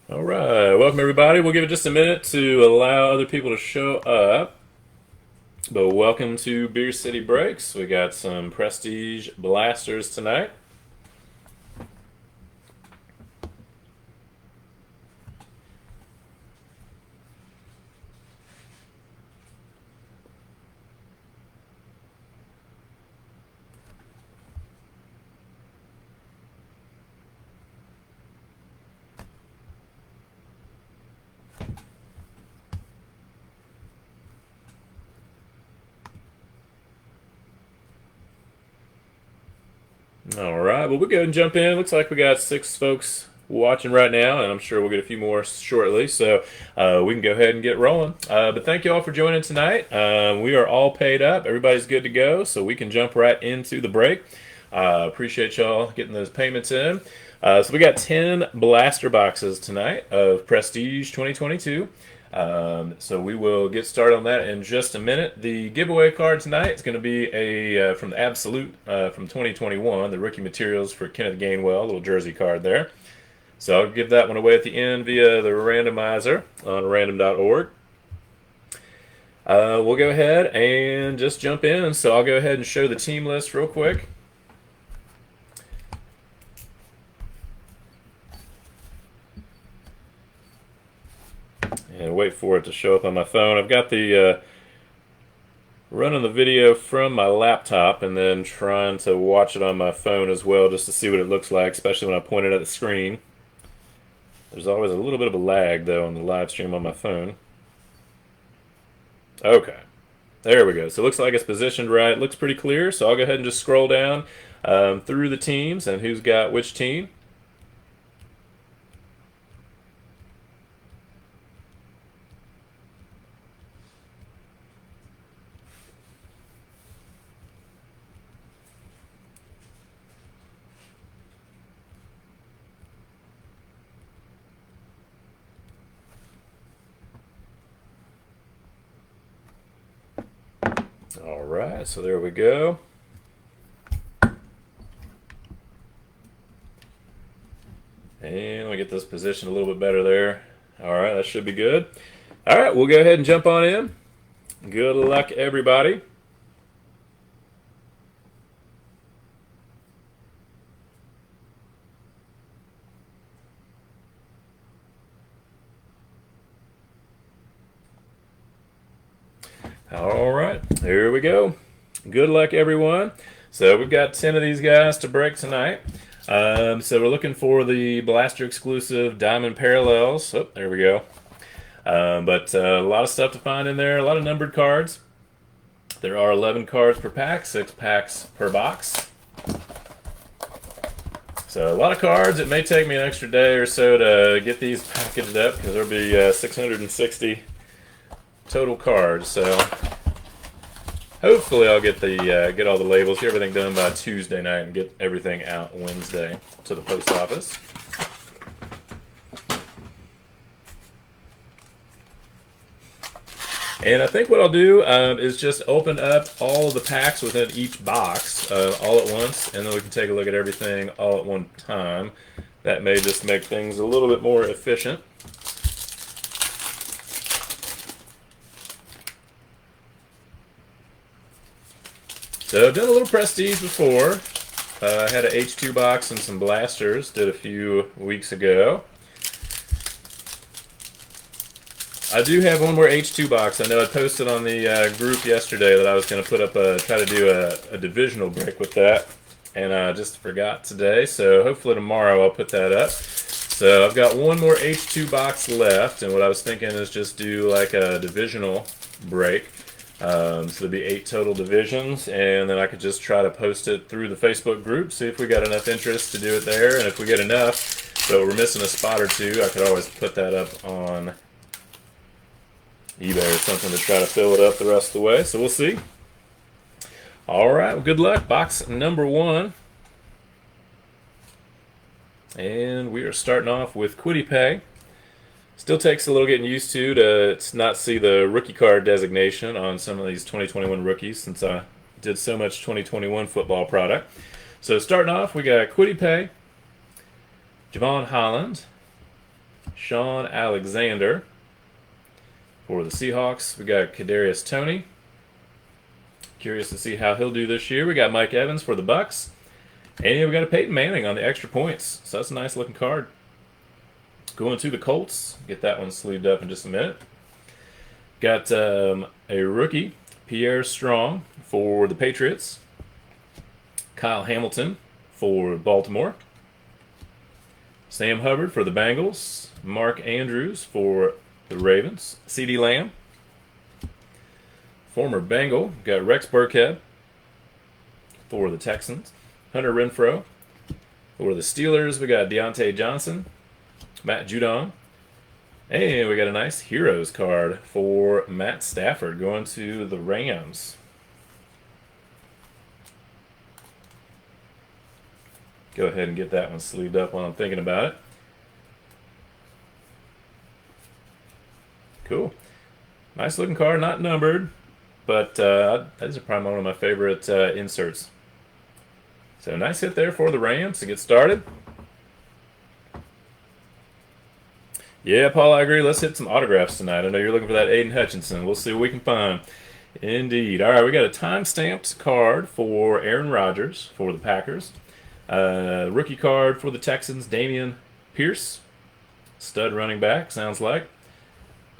All right, welcome everybody. We'll give it just a minute to allow other people to show up. But welcome to Beer City Breaks. We got some Prestige Blasters tonight. All right, well, we'll go ahead and jump in. Looks like we got 6 folks watching right now, and I'm sure we'll get a few more shortly. So we can go ahead and get rolling. But thank you all for joining tonight. We are all paid up. Everybody's good to go, so we can jump right into the break. Appreciate y'all getting those payments in. So we got 10 blaster boxes tonight of Prestige 2022. So we will get started on that in just a minute. The giveaway card tonight is going to be a from the Absolute from 2021, the rookie materials for Kenneth Gainwell, a little jersey card there. So I'll give that one away at the end via the randomizer on random.org. We'll go ahead and just jump in. So I'll go ahead and show the team list real quick. And wait for it to show up on my phone. I've got the running the video from my laptop and then trying to watch it on my phone as well just to see what it looks like, especially when I point it at the screen. There's always a little bit of a lag, though, on the live stream on my phone. Okay. There we go. So it looks like it's positioned right. It looks pretty clear, so I'll go ahead and just scroll down through the teams and who's got which team. All right, so there we go. And let me get this position a little bit better there. All right, that should be good. All right, we'll go ahead and jump on in. Good luck, everybody. All right, here we go. Good luck, everyone. So we've got 10 of these guys to break tonight. So we're looking for the Blaster exclusive Diamond Parallels. Oh, there we go. But a lot of stuff to find in there, a lot of numbered cards. There are 11 cards per pack, 6 packs per box. So a lot of cards. It may take me an extra day or so to get these packaged up because there'll be 660 total cards. So hopefully I'll get get all the labels, get everything done by Tuesday night, and get everything out Wednesday to the post office. And I think what I'll do is just open up all of the packs within each box all at once, and then we can take a look at everything all at one time. That may just make things a little bit more efficient. So I've done a little Prestige before. I had an H2 box and some blasters, did a few weeks ago. I do have one more H2 box. I know I posted on the group yesterday that I was going to put up try to do a divisional break with that, and I just forgot today. So hopefully tomorrow I'll put that up. So I've got one more H2 box left, and what I was thinking is just do like a divisional break. So there'll be 8 total divisions, and then I could just try to post it through the Facebook group, see if we got enough interest to do it there, and if we get enough, but we're missing a spot or two, I could always put that up on eBay or something to try to fill it up the rest of the way. So we'll see. All right, well, good luck. Box number 1. And we are starting off with Quiddy Pay. Still takes a little getting used to not see the rookie card designation on some of these 2021 rookies since I did so much 2021 football product. So starting off, we got Quiddy Pay, Javon Holland, Sean Alexander. For the Seahawks, we got Kadarius Toney. Curious to see how he'll do this year. We got Mike Evans for the Bucks. And we got a Peyton Manning on the extra points. So that's a nice looking card. Going to the Colts. Get that one sleeved up in just a minute. Got a rookie, Pierre Strong, for the Patriots. Kyle Hamilton for Baltimore. Sam Hubbard for the Bengals. Mark Andrews for the Ravens. CeeDee Lamb. Former Bengal. Got Rex Burkhead for the Texans. Hunter Renfrow for the Steelers. We got Deontay Johnson. Matt Judon. And we got a nice Heroes card for Matt Stafford going to the Rams. Go ahead and get that one sleeved up while I'm thinking about it. Cool. Nice looking card, not numbered, but these are probably one of my favorite inserts. So nice hit there for the Rams to get started. Yeah, Paul, I agree. Let's hit some autographs tonight. I know you're looking for that Aiden Hutchinson. We'll see what we can find. Indeed. All right, we got a time-stamped card for Aaron Rodgers for the Packers. Rookie card for the Texans, Damian Pierce. Stud running back, sounds like.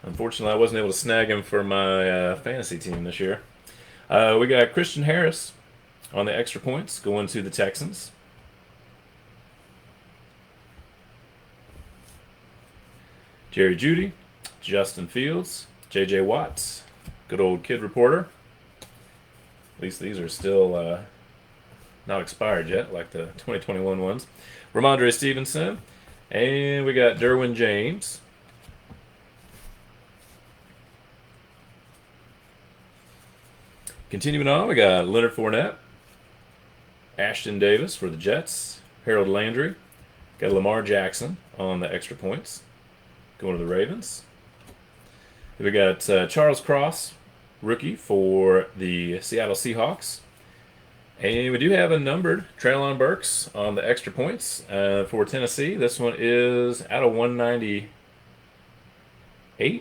Unfortunately, I wasn't able to snag him for my fantasy team this year. We got Christian Harris on the extra points going to the Texans. Jerry Jeudy, Justin Fields, J.J. Watts, good old kid reporter. At least these are still not expired yet, like the 2021 ones. Ramondre Stevenson, and we got Derwin James. Continuing on, we got Leonard Fournette, Ashton Davis for the Jets, Harold Landry, got Lamar Jackson on the extra points, going to the Ravens. We got Charles Cross, rookie for the Seattle Seahawks. And we do have a numbered Treylon Burks on the extra points for Tennessee. This one is out of 198.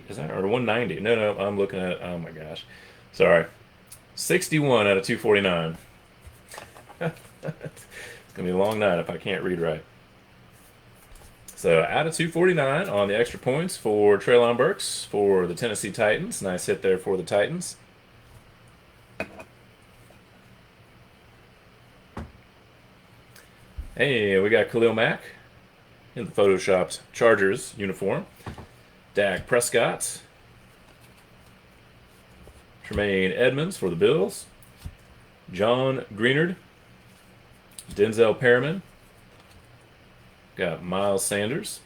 Is that or 190? No, I'm looking at. Oh my gosh, sorry, 61 out of 249. It's gonna be a long night if I can't read right. So out of 249 on the extra points for Treylon Burks for the Tennessee Titans. Nice hit there for the Titans. Hey, we got Khalil Mack in the Photoshopped Chargers uniform. Dak Prescott. Tremaine Edmonds for the Bills. John Greenard. Denzel Perriman. Got Miles Sanders.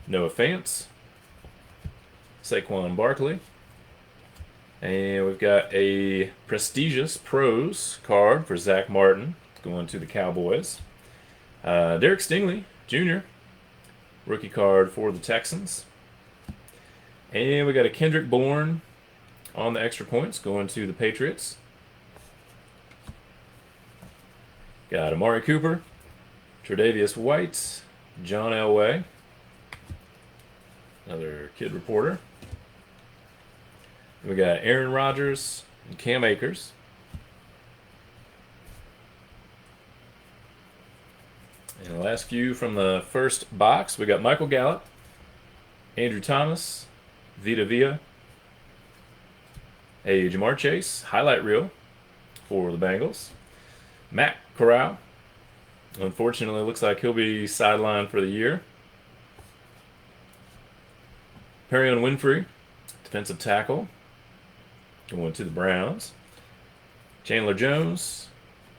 Noah Fant. Saquon Barkley. And we've got a prestigious pros card for Zach Martin going to the Cowboys. Derek Stingley Jr., rookie card for the Texans. And we got a Kendrick Bourne on the extra points going to the Patriots. Got Amari Cooper, Tre'Davious White, John Elway, another kid reporter. We got Aaron Rodgers and Cam Akers. And the last few from the first box, we got Michael Gallup, Andrew Thomas, Vita Vea, a Jamar Chase highlight reel for the Bengals, Matt Corral. Unfortunately, it looks like he'll be sidelined for the year. Perion Winfrey, defensive tackle, going to the Browns. Chandler Jones,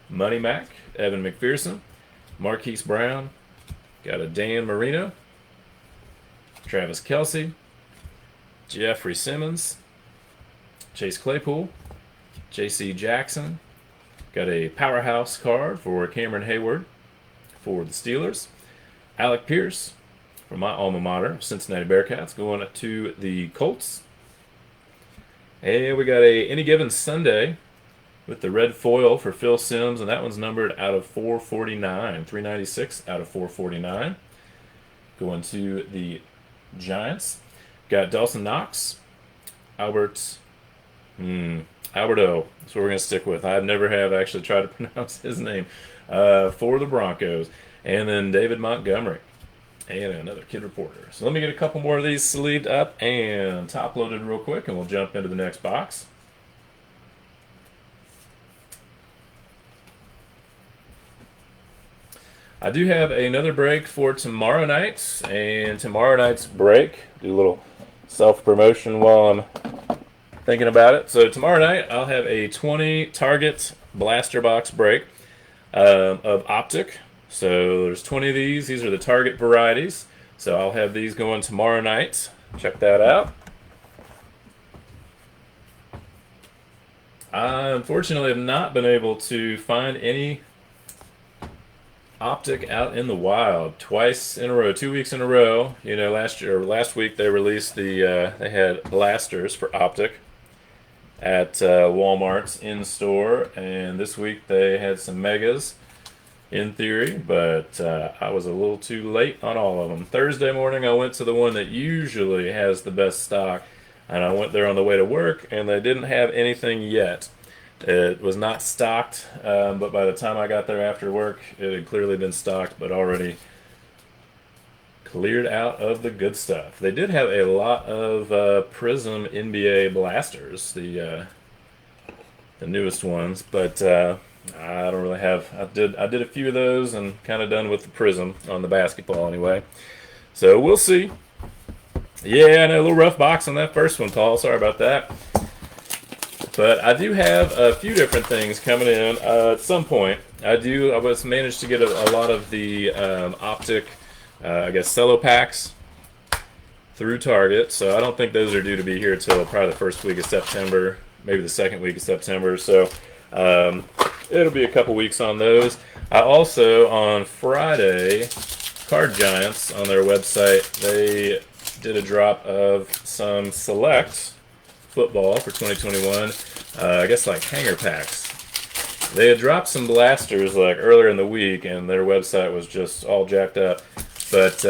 Money Mac, Evan McPherson, Marquise Brown, got a Dan Marino, Travis Kelce, Jeffrey Simmons, Chase Claypool, J.C. Jackson, got a powerhouse card for Cameron Hayward for the Steelers, Alec Pierce from my alma mater, Cincinnati Bearcats, going to the Colts. And we got a Any Given Sunday with the red foil for Phil Simms, and that one's numbered out of 449, 396 out of 449. Going to the Giants. Got Dawson Knox, Albert, Alberto. That's what we're going to stick with. I never have actually tried to pronounce his name for the Broncos. And then David Montgomery. And another kid reporter. So let me get a couple more of these sleeved up and top loaded real quick, and we'll jump into the next box. I do have another break for tomorrow night, and tomorrow night's break, do a little self-promotion while I'm thinking about it. So tomorrow night, I'll have a 20 target blaster box break of Optic. So there's 20 of these. These are the target varieties. So I'll have these going tomorrow night. Check that out. I unfortunately have not been able to find any Optic out in the wild twice in a row, 2 weeks in a row. You know, last week they released they had blasters for Optic at Walmart's in store, and this week they had some megas in theory, but I was a little too late on all of them. Thursday morning I went to the one that usually has the best stock, and I went there on the way to work, and they didn't have anything yet. It was not stocked, but by the time I got there after work, it had clearly been stocked, but already cleared out of the good stuff. They did have a lot of Prism NBA blasters, the newest ones, but I don't really have. I did a few of those and kind of done with the Prism on the basketball anyway. So we'll see. Yeah, I know, a little rough box on that first one, Paul. Sorry about that. But I do have a few different things coming in at some point. I was managed to get a lot of the Optic, I guess, cello packs through Target. So I don't think those are due to be here till probably the first week of September, maybe the second week of September. So it'll be a couple weeks on those. I also, on Friday, Card Giants on their website, they did a drop of some select football for 2021, I guess like hanger packs. They had dropped some blasters like earlier in the week, and their website was just all jacked up. But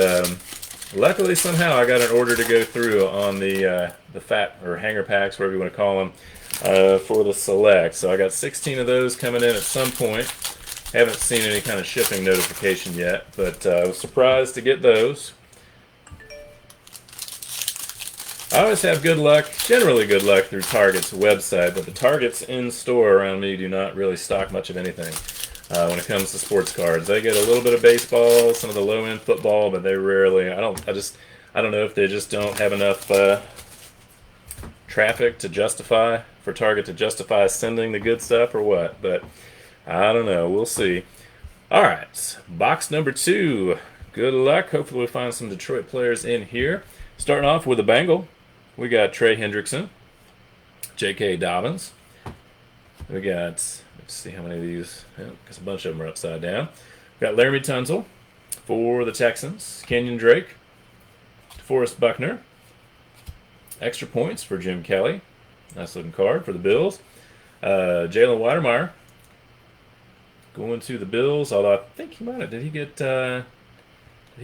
luckily, somehow, I got an order to go through on the fat or hanger packs, whatever you want to call them, for the select. So I got 16 of those coming in at some point. Haven't seen any kind of shipping notification yet, but I was surprised to get those. I always have good luck, generally good luck, through Target's website, but the Targets in store around me do not really stock much of anything when it comes to sports cards. They get a little bit of baseball, some of the low-end football, but they rarely. I don't know if they just don't have enough traffic to justify for Target to justify sending the good stuff or what. But I don't know. We'll see. All right, box number 2. Good luck. Hopefully we'll find some Detroit players in here. Starting off with a Bengal. We got Trey Hendrickson, J.K. Dobbins. We got, let's see how many of these, because a bunch of them are upside down. We got Laramie Tunsil for the Texans, Kenyon Drake, DeForest Buckner, extra points for Jim Kelly. Nice looking card for the Bills. Jalen Weidermeyer going to the Bills, although I think he might have, did he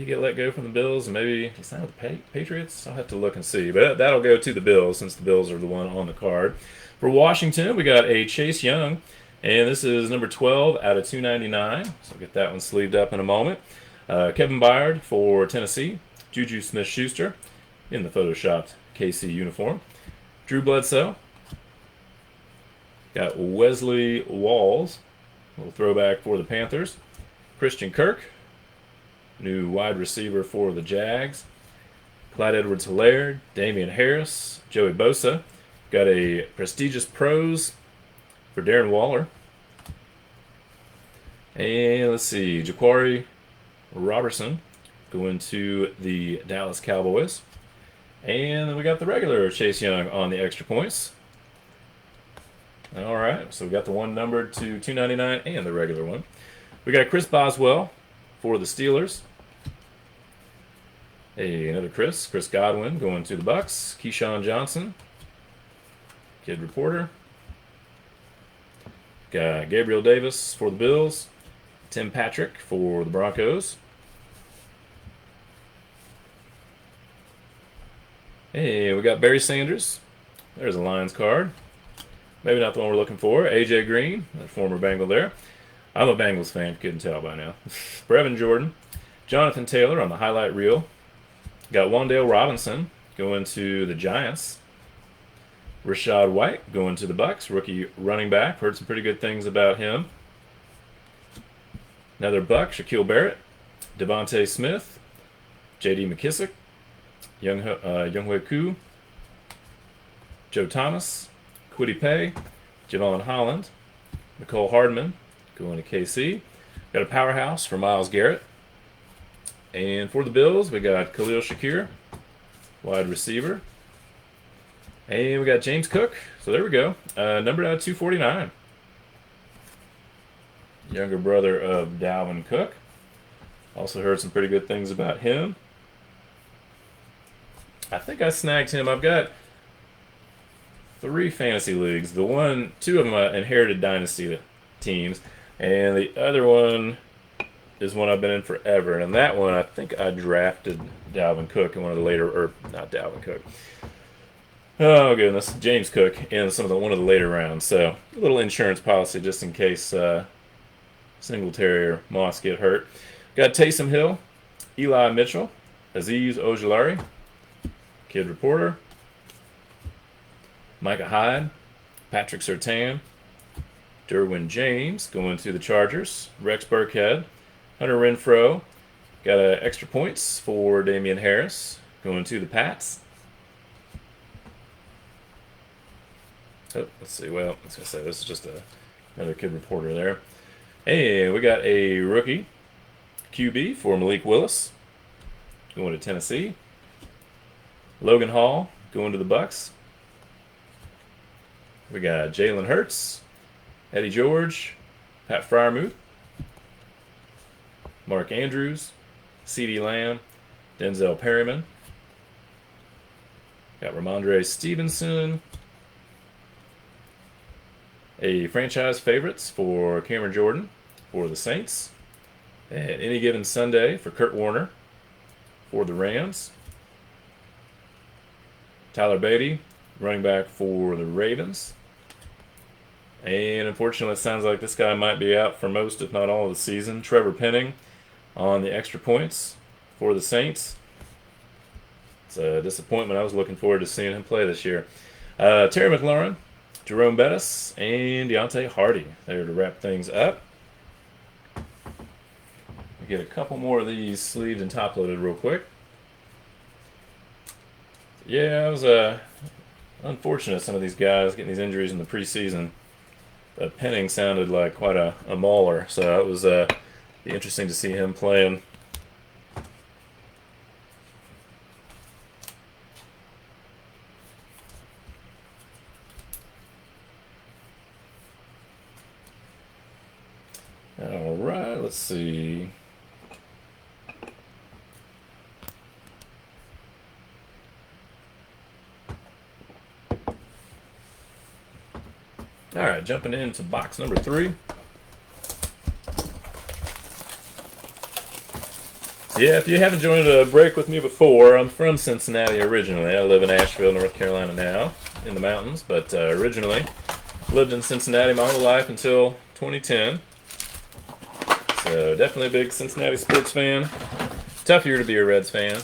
get let go from the Bills, and maybe he signed with the Patriots? I'll have to look and see. But that'll go to the Bills, since the Bills are the one on the card. For Washington, we got a Chase Young, and this is number 12 out of 299. So we'll get that one sleeved up in a moment. Kevin Byard for Tennessee. Juju Smith-Schuster in the photoshopped KC uniform. Drew Bledsoe. Got Wesley Walls, a little throwback for the Panthers. Christian Kirk, new wide receiver for the Jags. Clyde Edwards-Helaire, Damian Harris, Joey Bosa. Got a prestigious pros for Darren Waller. And let's see, Jaquari Robertson going to the Dallas Cowboys. And then we got the regular Chase Young on the extra points. All right, so we got the one numbered to 299 and the regular one. We got Chris Boswell for the Steelers. Hey, another Chris Godwin going to the Bucks. Keyshawn Johnson, kid reporter. Got Gabriel Davis for the Bills. Tim Patrick for the Broncos. Hey, we got Barry Sanders. There's a Lions card. Maybe not the one we're looking for. AJ Green, a former Bengal there. I'm a Bengals fan, if you couldn't tell by now. Brevin Jordan. Jonathan Taylor on the highlight reel. Got Wan'Dale Robinson going to the Giants. Rashad White going to the Bucks, rookie running back. Heard some pretty good things about him. Another Buck, Shaquille Barrett. Devontae Smith. J.D. McKissick. Younghoe Koo. Joe Thomas. Kwity Paye. Javon Holland. Nicole Hardman going to KC. Got a powerhouse for Myles Garrett. And for the Bills, we got Khalil Shakir, wide receiver. And we got James Cook. So there we go. Numbered out of 249. Younger brother of Dalvin Cook. Also heard some pretty good things about him. I think I snagged him. I've got 3 fantasy leagues. Two of them I inherited dynasty teams. And the other one is one I've been in forever. And that one, I think I drafted Dalvin Cook in one of the later, or not Dalvin Cook. Oh goodness, James Cook in one of the later rounds. So a little insurance policy just in case Singletary or Moss get hurt. Got Taysom Hill, Eli Mitchell, Azeez Ojulari, Kid Reporter, Micah Hyde, Patrick Surtain, Derwin James going to the Chargers, Rex Burkhead, Hunter Renfrow. Got extra points for Damian Harris going to the Pats. Oh, let's see. Well, I was going to say, this is just another Kid Reporter there. Hey, we got a rookie QB for Malik Willis going to Tennessee. Logan Hall going to the Bucks. We got Jalen Hurts, Eddie George, Pat Freiermuth, Mark Andrews, CeeDee Lamb, Denzel Perryman. Got Ramondre Stevenson. A franchise favorites for Cameron Jordan for the Saints. And Any Given Sunday for Kurt Warner for the Rams. Tyler Beatty, running back for the Ravens. And unfortunately, it sounds like this guy might be out for most, if not all, of the season. Trevor Penning on the extra points for the Saints. It's a disappointment. I was looking forward to seeing him play this year. Terry McLaurin, Jerome Bettis, and Deontay Hardy there to wrap things up. We get a couple more of these sleeved and top-loaded real quick. Yeah, it was unfortunate, some of these guys getting these injuries in the preseason. But Penning sounded like quite a mauler, so it was be interesting to see him playing. All right, let's see. All right, jumping into box number 3. Yeah, if you haven't joined a break with me before, I'm from Cincinnati originally. I live in Asheville, North Carolina now, in the mountains, but originally lived in Cincinnati my whole life until 2010. So definitely a big Cincinnati sports fan. Tough year to be a Reds fan.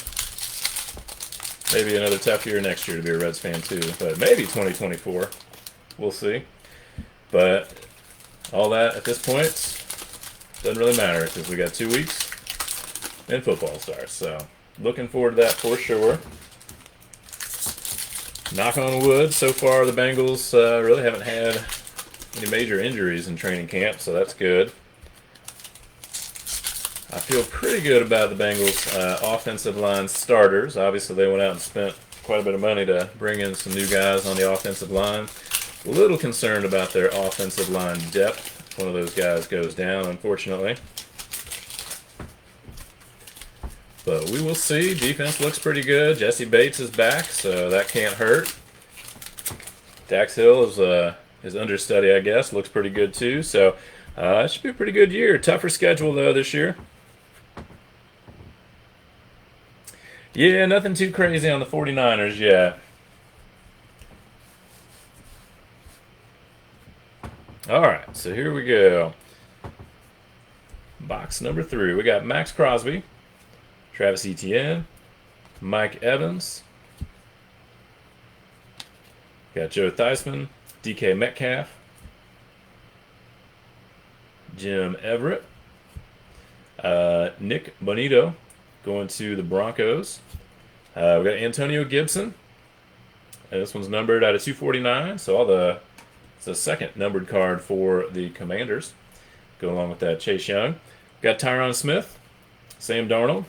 Maybe another tough year next year to be a Reds fan too, but maybe 2024. We'll see. But all that at this point doesn't really matter because we got 2 weeks and football starts. So looking forward to that for sure. Knock on wood, so far the Bengals really haven't had any major injuries in training camp, so that's good. I feel pretty good about the Bengals offensive line starters. Obviously they went out and spent quite a bit of money to bring in some new guys on the offensive line. A little concerned about their offensive line depth if one of those guys goes down, unfortunately. But we will see. Defense looks pretty good. Jesse Bates is back, so that can't hurt. Dax Hill is his understudy, I guess. Looks pretty good too. So it should be a pretty good year. Tougher schedule though this year. Yeah, nothing too crazy on the 49ers yet. All right, so here we go. Box number 3. We got Max Crosby, Travis Etienne, Mike Evans, got Joe Theismann, DK Metcalf, Jim Everett, Nick Bonito going to the Broncos. We got Antonio Gibson. This one's numbered out of 249, so it's the second numbered card for the Commanders. Go along with that, Chase Young. Got Tyron Smith, Sam Darnold,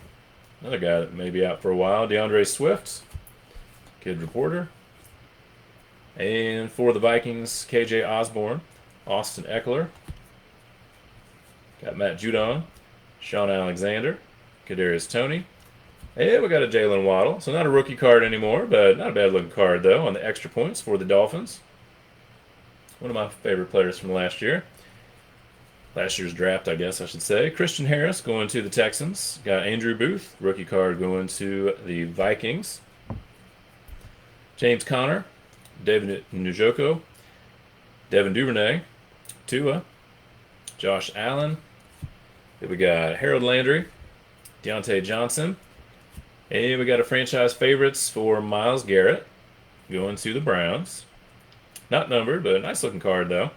another guy that may be out for a while, DeAndre Swift, Kid Reporter. And for the Vikings, KJ Osborne, Austin Eckler. Got Matt Judon, Sean Alexander, Kadarius Toney. And we got a Jalen Waddle. So not a rookie card anymore, but not a bad looking card though on the extra points for the Dolphins. One of my favorite players from last year. Last year's draft, I guess I should say. Christian Harris going to the Texans. Got Andrew Booth, rookie card going to the Vikings. James Conner, David Njoku, Devin Duvernay, Tua, Josh Allen. Then we got Harold Landry, Deontay Johnson. And we got a franchise favorites for Myles Garrett going to the Browns. Not numbered, but a nice looking card though.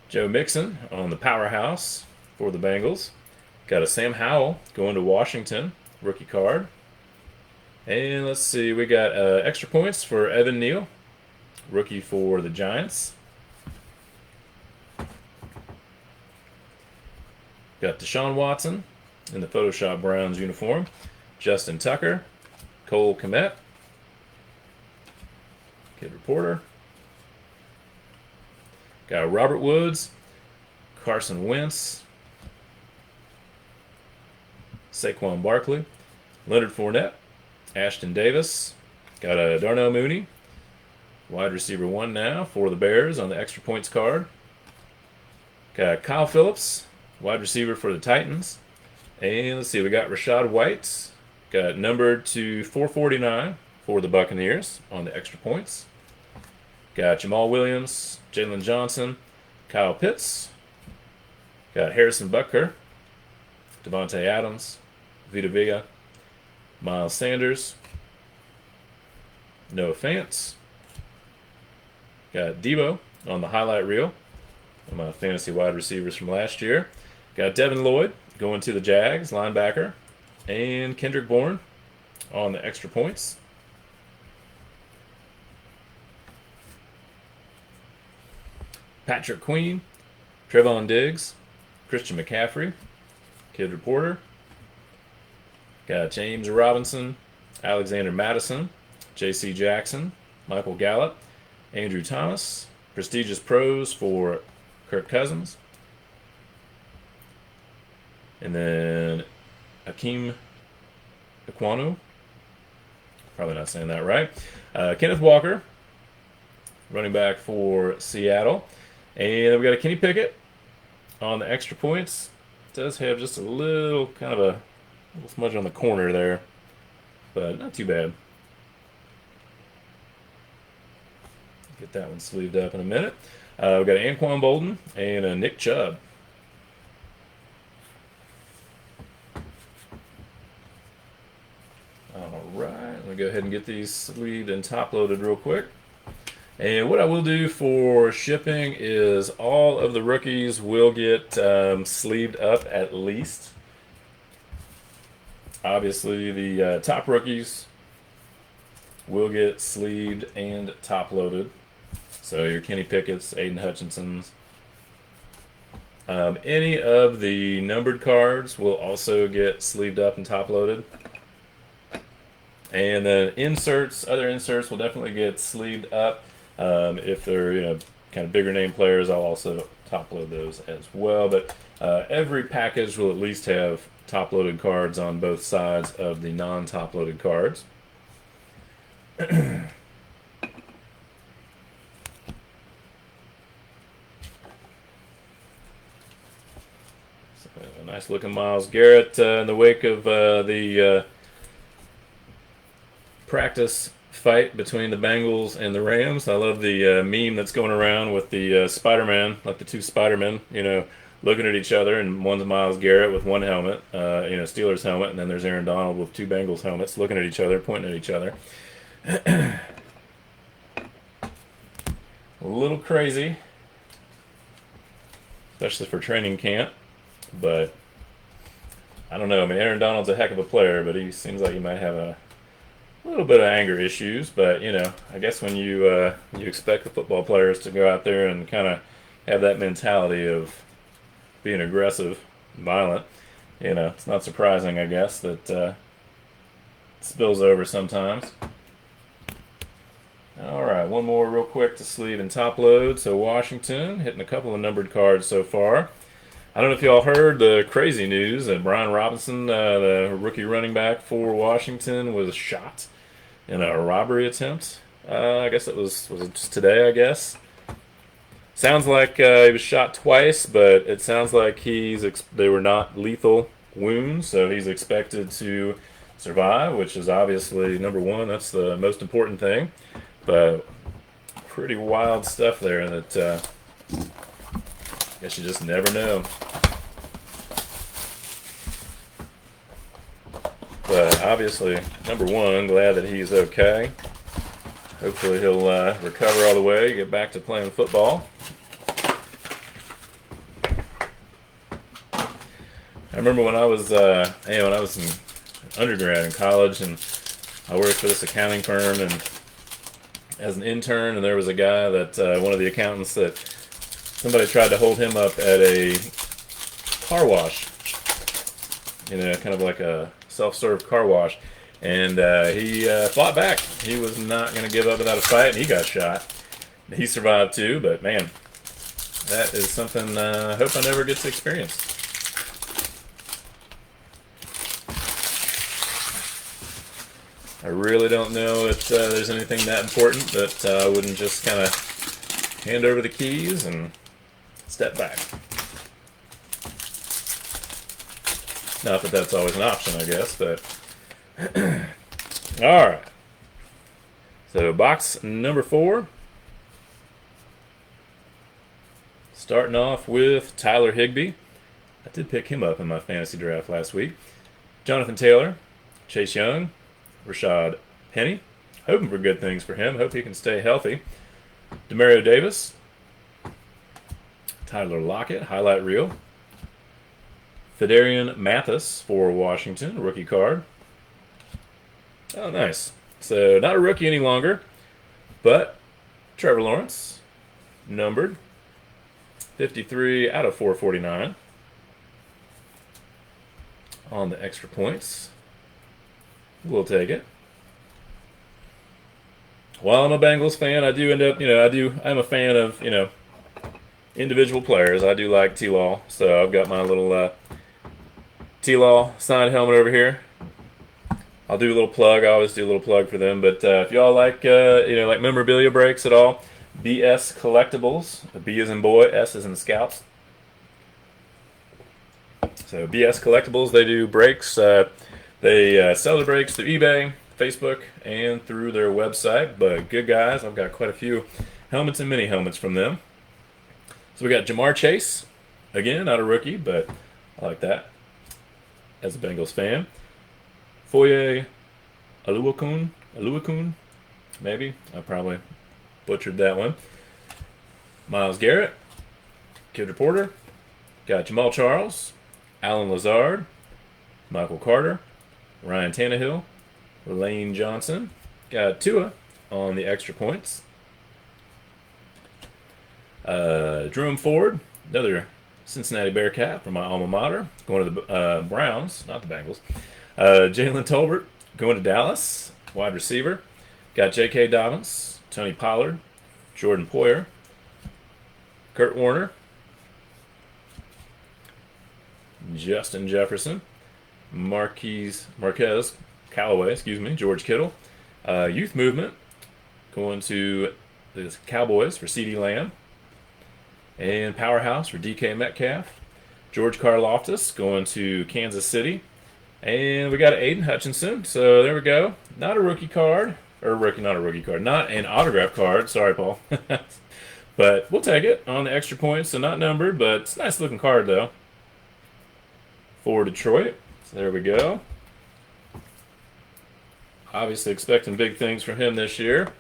Joe Mixon on the powerhouse for the Bengals. Got a Sam Howell going to Washington, rookie card. And let's see, we got extra points for Evan Neal, rookie for the Giants. Got Deshaun Watson in the Photoshop Browns uniform. Justin Tucker, Cole Kmet, Kid Reporter. Got Robert Woods, Carson Wentz, Saquon Barkley, Leonard Fournette, Ashton Davis. Got a Darnell Mooney, wide receiver 1 now for the Bears on the extra points card. Got Kyle Phillips, wide receiver for the Titans. And let's see, we got Rashad White, got numbered to 449 for the Buccaneers on the extra points. Got Jamal Williams, Jalen Johnson, Kyle Pitts. Got Harrison Butker, Devonta Adams, Vita Vea, Miles Sanders, Noah Fant. Got Debo on the highlight reel, one of my fantasy wide receivers from last year. Got Devin Lloyd going to the Jags, linebacker, and Kendrick Bourne on the extra points. Patrick Queen, Trevon Diggs, Christian McCaffrey, Kid Reporter. Got James Robinson, Alexander Madison, J.C. Jackson, Michael Gallup, Andrew Thomas, prestigious pros for Kirk Cousins. And then Akeem Ekwonu, probably not saying that right. Kenneth Walker, running back for Seattle. And then we got a Kenny Pickett on the extra points. Does have just a little kind of a little smudge on the corner there, but not too bad. Get that one sleeved up in a minute. We got Anquan Bolden and a Nick Chubb. All right, let me go ahead and get these sleeved and top loaded real quick. And what I will do for shipping is all of the rookies will get sleeved up at least. Obviously, the top rookies will get sleeved and top loaded. So your Kenny Pickett's, Aiden Hutchinson's. Any of the numbered cards will also get sleeved up and top loaded. And then other inserts will definitely get sleeved up. If they're kind of bigger name players, I'll also top load those as well. But every package will at least have top loaded cards on both sides of the non-top loaded cards. A nice looking Myles Garrett in the wake of the practice fight between the Bengals and the Rams. I love the meme that's going around with the Spider-Man, like the two Spider-Men, looking at each other, and one's Myles Garrett with one helmet, Steelers helmet, and then there's Aaron Donald with two Bengals helmets, looking at each other, pointing at each other. A little crazy, especially for training camp, but I don't know. I mean, Aaron Donald's a heck of a player, but he seems like he might have a little bit of anger issues. But I guess when you expect the football players to go out there and kind of have that mentality of being aggressive, and violent, it's not surprising, I guess, that it spills over sometimes. All right, one more real quick to sleeve and top load. So Washington hitting a couple of numbered cards so far. I don't know if y'all heard the crazy news that Brian Robinson, the rookie running back for Washington, was shot in a robbery attempt. I guess was it just today, I guess. Sounds like he was shot twice, but it sounds like they were not lethal wounds, so he's expected to survive, which is obviously number one. That's the most important thing. But pretty wild stuff there that I guess you just never know. But obviously, number one, glad that he's okay. Hopefully he'll recover all the way, get back to playing football. I remember when I was in undergrad in college, and I worked for this accounting firm, and as an intern, and there was a guy that one of the accountants that somebody tried to hold him up at a car wash, kind of like a self-serve car wash, and he fought back. He was not going to give up without a fight, and he got shot. He survived too, but man, that is something I hope I never get to experience. I really don't know if there's anything that important that I wouldn't just kind of hand over the keys and step back. Not that that's always an option, I guess, but all right. So box number 4. Starting off with Tyler Higbee. I did pick him up in my fantasy draft last week. Jonathan Taylor, Chase Young, Rashad Penny. Hoping for good things for him. Hope he can stay healthy. Demario Davis. Tyler Lockett, highlight reel. Fedarian Mathis for Washington, rookie card. Oh, nice. So, not a rookie any longer, but Trevor Lawrence, numbered 53 out of 449 on the extra points. We'll take it. While I'm a Bengals fan, I do end up, I'm a fan of, individual players. I do like T-Law, so I've got my little T-Law signed helmet over here. I'll do a little plug. I always do a little plug for them. But if y'all like, like memorabilia breaks at all, BS Collectibles. B as in boy, S as in scouts. So BS Collectibles, they do breaks. They sell the breaks through eBay, Facebook, and through their website. But good guys, I've got quite a few helmets and mini helmets from them. So we got Jamar Chase, again, not a rookie, but I like that as a Bengals fan. Foye Oluokun, maybe. I probably butchered that one. Myles Garrett, Kid Reporter. Got Jamal Charles, Alan Lazard, Michael Carter, Ryan Tannehill, Lane Johnson. Got Tua on the extra points. Jerome Ford, another Cincinnati Bearcat from my alma mater, going to the Browns, not the Bengals. Jalen Tolbert going to Dallas, wide receiver. Got J.K. Dobbins, Tony Pollard, Jordan Poyer, Kurt Warner, Justin Jefferson, Marquez Callaway, George Kittle. Youth Movement going to the Cowboys for CeeDee Lamb. And Powerhouse for DK Metcalf. George Karlaftis going to Kansas City. And we got Aiden Hutchinson. So there we go. Not a rookie card. Not a rookie card. Not an autograph card. Sorry, Paul. But we'll take it on the extra points. So not numbered, but it's a nice looking card, though. For Detroit. So there we go. Obviously expecting big things from him this year.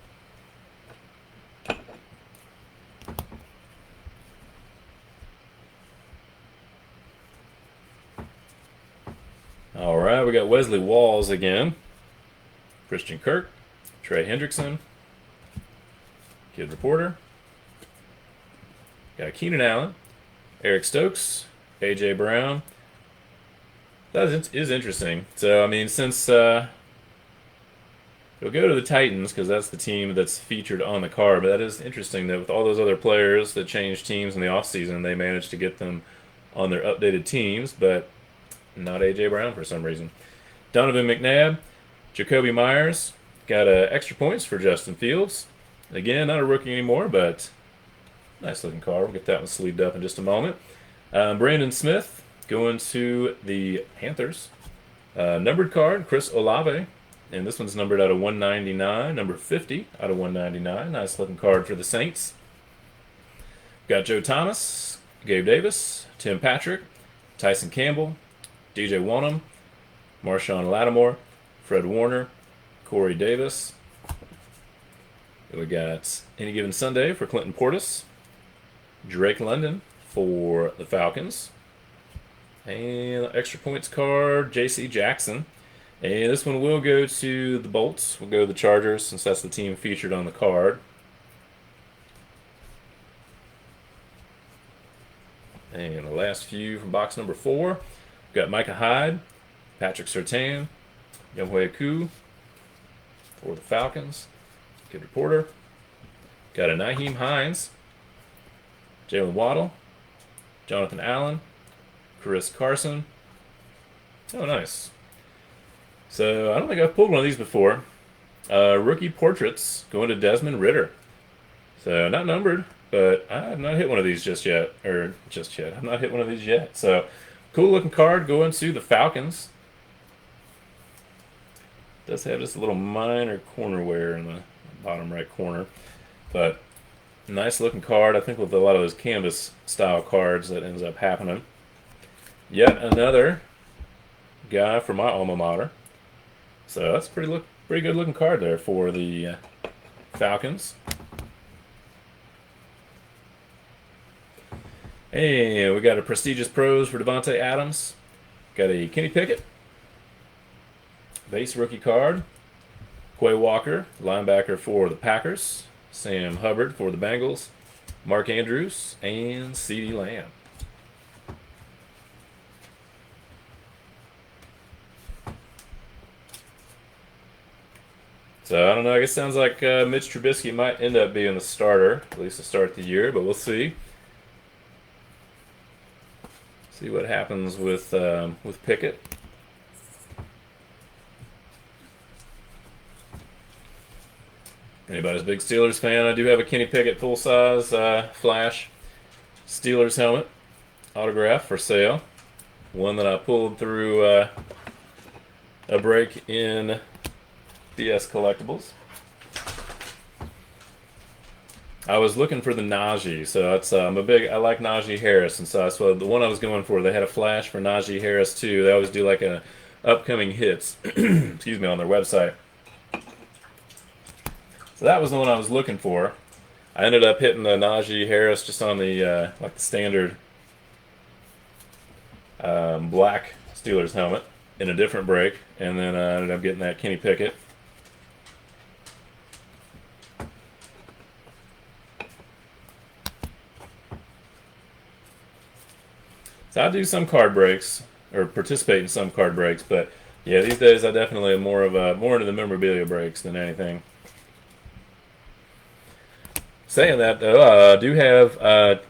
All right, we got Wesley Walls again. Christian Kirk. Trey Hendrickson. Kid Reporter. Got Keenan Allen. Eric Stokes. A.J. Brown. That is interesting. So, I mean, since he'll go to the Titans because that's the team that's featured on the card, but that is interesting that with all those other players that changed teams in the offseason, they managed to get them on their updated teams, but not A.J. Brown for some reason. Donovan McNabb, Jacoby Myers, got extra points for Justin Fields. Again, not a rookie anymore, but nice looking card. We'll get that one sleeved up in just a moment. Brandon Smith going to the Panthers. Numbered card, Chris Olave. And this one's numbered out of 199, number 50 out of 199. Nice looking card for the Saints. Got Joe Thomas, Gabe Davis, Tim Patrick, Tyson Campbell, DJ Wonnum, Marshawn Lattimore, Fred Warner, Corey Davis. We got Any Given Sunday for Clinton Portis, Drake London for the Falcons, and extra points card, J.C. Jackson. And this one will go to the Bolts. We'll go to the Chargers since that's the team featured on the card. And the last few from box number 4. We've got Micah Hyde, Patrick Surtain, Younghoe Koo for the Falcons. Good Reporter. Got a Nyheim Hines, Jalen Waddle, Jonathan Allen, Chris Carson. Oh, nice. So, I don't think I've pulled one of these before. Rookie Portraits going to Desmond Ridder. So, not numbered, but I have not hit one of these just yet. I've not hit one of these yet. So, cool looking card going to the Falcons. Does have just a little minor corner wear in the bottom right corner. But, nice looking card. I think with a lot of those canvas style cards that ends up happening. Yet another guy from my alma mater. So that's a pretty good looking card there for the Falcons. And we got a prestigious pros for Devonta Adams. Got a Kenny Pickett. Base rookie card. Quay Walker, linebacker for the Packers. Sam Hubbard for the Bengals. Mark Andrews and CeeDee Lamb. So, I don't know. I guess it sounds like Mitch Trubisky might end up being the starter, at least to start the year, but we'll see. See what happens with Pickett. Anybody's a big Steelers fan? I do have a Kenny Pickett full-size Flash Steelers helmet autograph for sale. One that I pulled through a break in DS Collectibles. I was looking for the Najee, so it's I like Najee Harris, and so that's what the one I was going for. They had a flash for Najee Harris too. They always do like a upcoming hits, excuse me, on their website. So that was the one I was looking for. I ended up hitting the Najee Harris just on the like the standard black Steelers helmet in a different break, and then I ended up getting that Kenny Pickett. So I do some card breaks, or participate in some card breaks, but yeah, these days I definitely am more into the memorabilia breaks than anything. Saying that though, I do have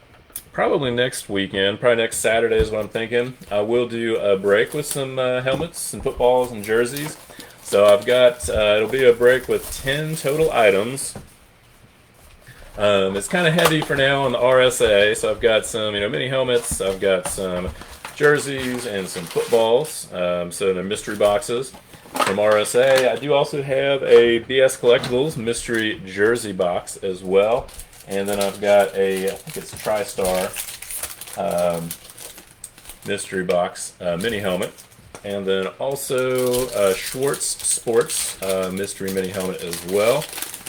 probably next weekend, probably next Saturday is what I'm thinking. I will do a break with some helmets and footballs and jerseys. So I've got it'll be a break with 10 total items. It's kind of heavy for now on the RSA, so I've got some, mini helmets. I've got some jerseys and some footballs. So they're mystery boxes from RSA. I do also have a BS Collectibles mystery jersey box as well. And then I've got I think it's a TriStar mystery box mini helmet. And then also Schwartz Sports mystery mini helmet as well.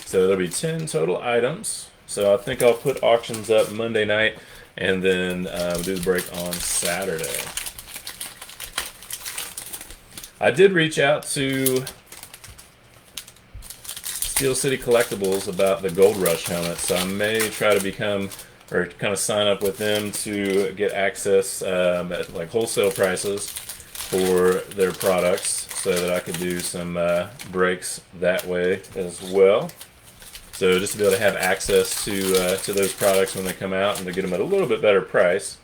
So there'll be 10 total items. So I think I'll put auctions up Monday night and then do the break on Saturday. I did reach out to Steel City Collectibles about the Gold Rush helmet, so I may try to become or kind of sign up with them to get access at like wholesale prices for their products, so that I could do some breaks that way as well. So just to be able to have access to those products when they come out and to get them at a little bit better price.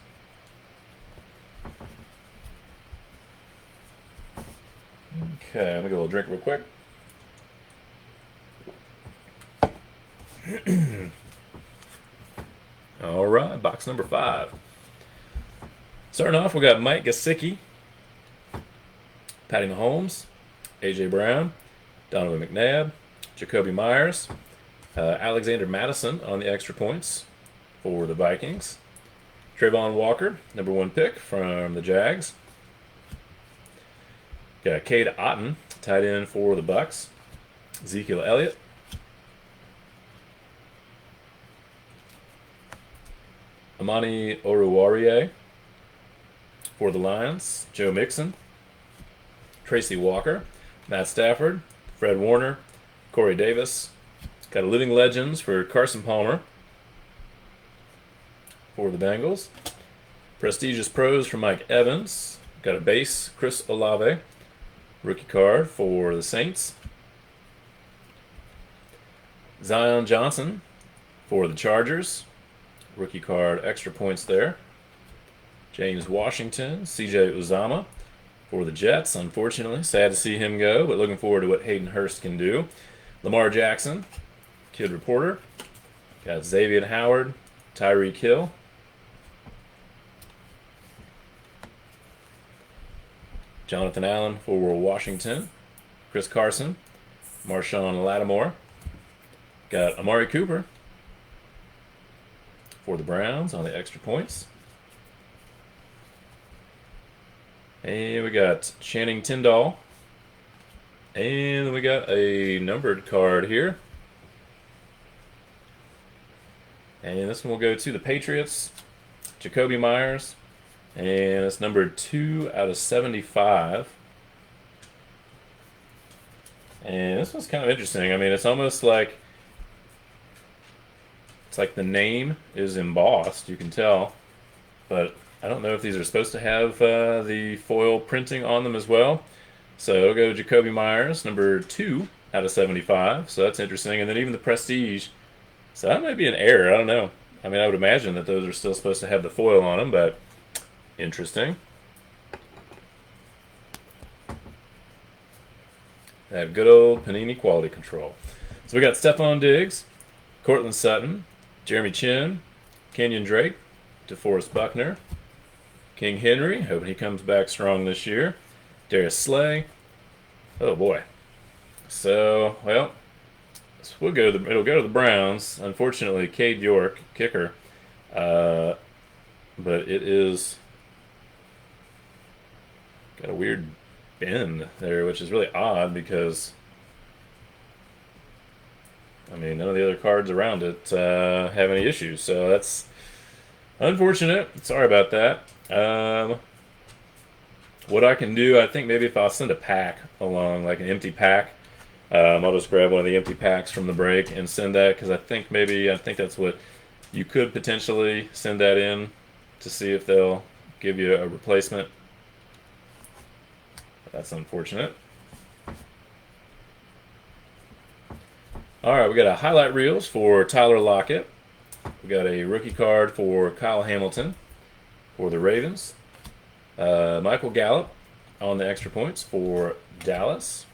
Okay, let me get a little drink real quick. All right, box number 5. Starting off, we got Mike Gesicki, Patty Mahomes, A.J. Brown, Donovan McNabb, Jacoby Myers, Alexander Madison on the extra points for the Vikings. Trayvon Walker, number 1 pick from the Jags. Got Cade Otton, tight end for the Bucks. Ezekiel Elliott. Amani Oruwariye for the Lions. Joe Mixon. Tracy Walker. Matt Stafford. Fred Warner. Corey Davis. Got a Living Legends for Carson Palmer for the Bengals. Prestigious Pros for Mike Evans. Got a base, Chris Olave. Rookie card for the Saints. Zion Johnson for the Chargers. Rookie card, extra points there. James Washington, C.J. Uzama for the Jets. Unfortunately, sad to see him go, but looking forward to what Hayden Hurst can do. Lamar Jackson, Kid Reporter. Got Xavier Howard, Tyreek Hill. Jonathan Allen for Washington. Chris Carson. Marshawn Lattimore. Got Amari Cooper for the Browns on the extra points. And we got Channing Tindall. And we got a numbered card here. And this one will go to the Patriots. Jacoby Myers. And it's numbered 2 out of 75. And this one's kind of interesting. I mean, it's almost like the name is embossed, you can tell. But I don't know if these are supposed to have the foil printing on them as well. So it'll go Jacoby Myers, number 2 out of 75. So that's interesting. And then even the Prestige. So that might be an error. I don't know. I mean, I would imagine that those are still supposed to have the foil on them, but interesting. That good old Panini quality control. So we got Stephon Diggs, Cortland Sutton, Jeremy Chin, Kenyon Drake, DeForest Buckner, King Henry, hoping he comes back strong this year, Darius Slay. Oh boy. So, well, it'll go to the Browns. Unfortunately, Cade York, kicker. But it is got a weird bend there, which is really odd because, I mean, none of the other cards around it have any issues. So that's unfortunate. Sorry about that. What I can do, I think maybe if I'll send a pack along, like an empty pack, I'll just grab one of the empty packs from the break and send that, because I think that's what you could potentially send that in to see if they'll give you a replacement. That's unfortunate. All right, we got a highlight reels for Tyler Lockett. We got a rookie card for Kyle Hamilton for the Ravens. Michael Gallup on the extra points for Dallas.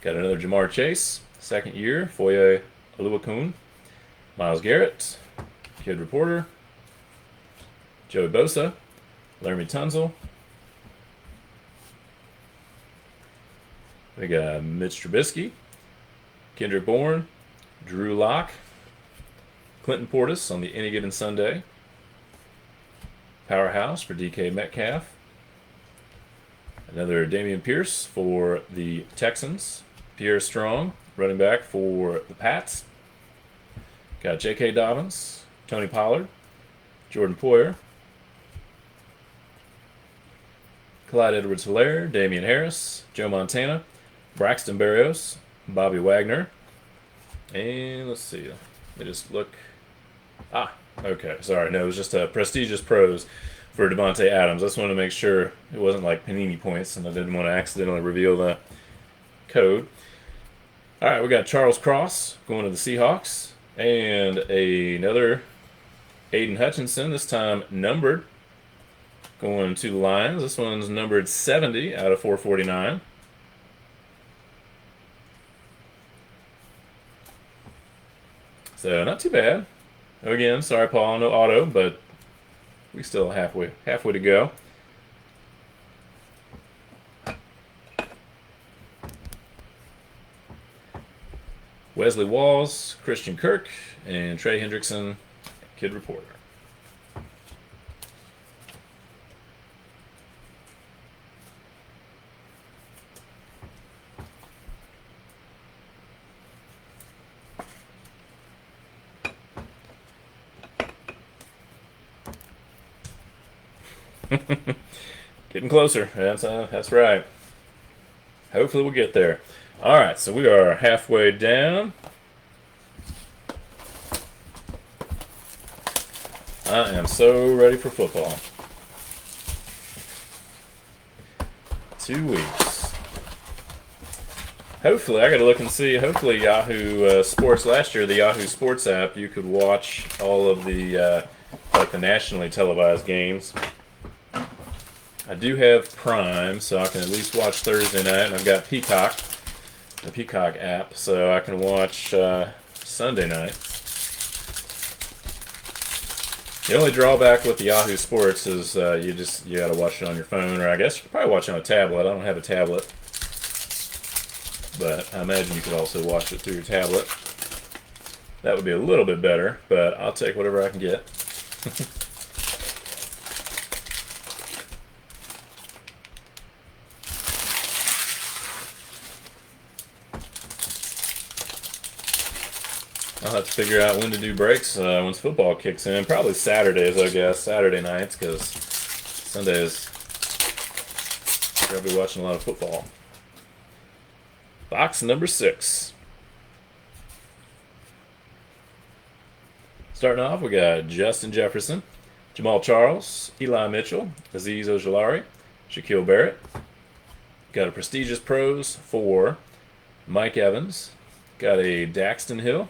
Got another Jamar Chase, second year, Foye Oluokun. Myles Garrett, Kid Reporter. Joey Bosa, Laramie Tunzel, We got Mitch Trubisky, Kendrick Bourne, Drew Lock, Clinton Portis on the Any Given Sunday, Powerhouse for DK Metcalf, another Dameon Pierce for the Texans, Pierre Strong, running back for the Pats, got J.K. Dobbins, Tony Pollard, Jordan Poyer, Clyde Edwards-Helaire, Damian Harris, Joe Montana, Braxton Berrios, Bobby Wagner, and let's see, let me just look. Okay, sorry, no, it was just a prestigious pros for Devonta Adams. I just wanted to make sure it wasn't like Panini points, and I didn't want to accidentally reveal the code. All right, we got Charles Cross going to the Seahawks, and another Aiden Hutchinson, this time numbered, going to the Lions. This one's numbered 70 out of 449. So not too bad. Again, sorry Paul, no auto, but we still halfway to go. Wesley Walls, Christian Kirk, and Trey Hendrickson, Kid Reporter. Getting closer. That's right. Hopefully we'll get there. All right, so we are halfway down. I am so ready for football. 2 weeks. Hopefully, I got to look and see. Hopefully, Yahoo Sports last year, the Yahoo Sports app, you could watch all of the like the nationally televised games. I do have Prime, so I can at least watch Thursday night, and I've got Peacock, the Peacock app, so I can watch Sunday night. The only drawback with the Yahoo Sports is you got to watch it on your phone, or I guess you could probably watch it on a tablet. I don't have a tablet, but I imagine you could also watch it through your tablet. That would be a little bit better, but I'll take whatever I can get. I'll have to figure out when to do breaks once football kicks in. Probably Saturdays, I guess. Saturday nights, because Sundays, I'll be watching a lot of football. Box number 6. Starting off, we got Justin Jefferson, Jamal Charles, Eli Mitchell, Azeez Ojulari, Shaquille Barrett. Got a prestigious pros for Mike Evans. Got a Daxton Hill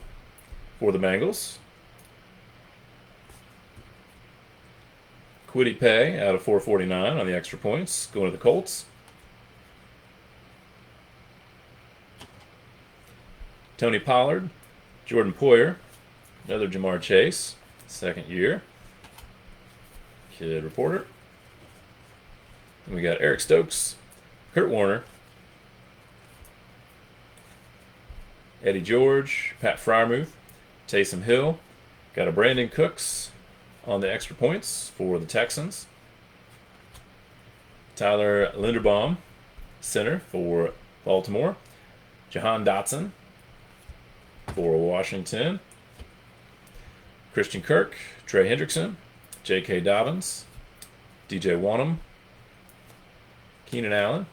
for the Bengals. Kwity Paye out of 449 on the extra points, going to the Colts. Tony Pollard, Jordan Poyer, another Jamar Chase, second year. Kid Reporter. And we got Eric Stokes, Kurt Warner, Eddie George, Pat Freiermuth, Taysom Hill. Got a Brandon Cooks on the extra points for the Texans. Tyler Linderbaum, center for Baltimore. Jahan Dotson for Washington. Christian Kirk, Trey Hendrickson, J.K. Dobbins, DJ Wanham, Keenan Allen.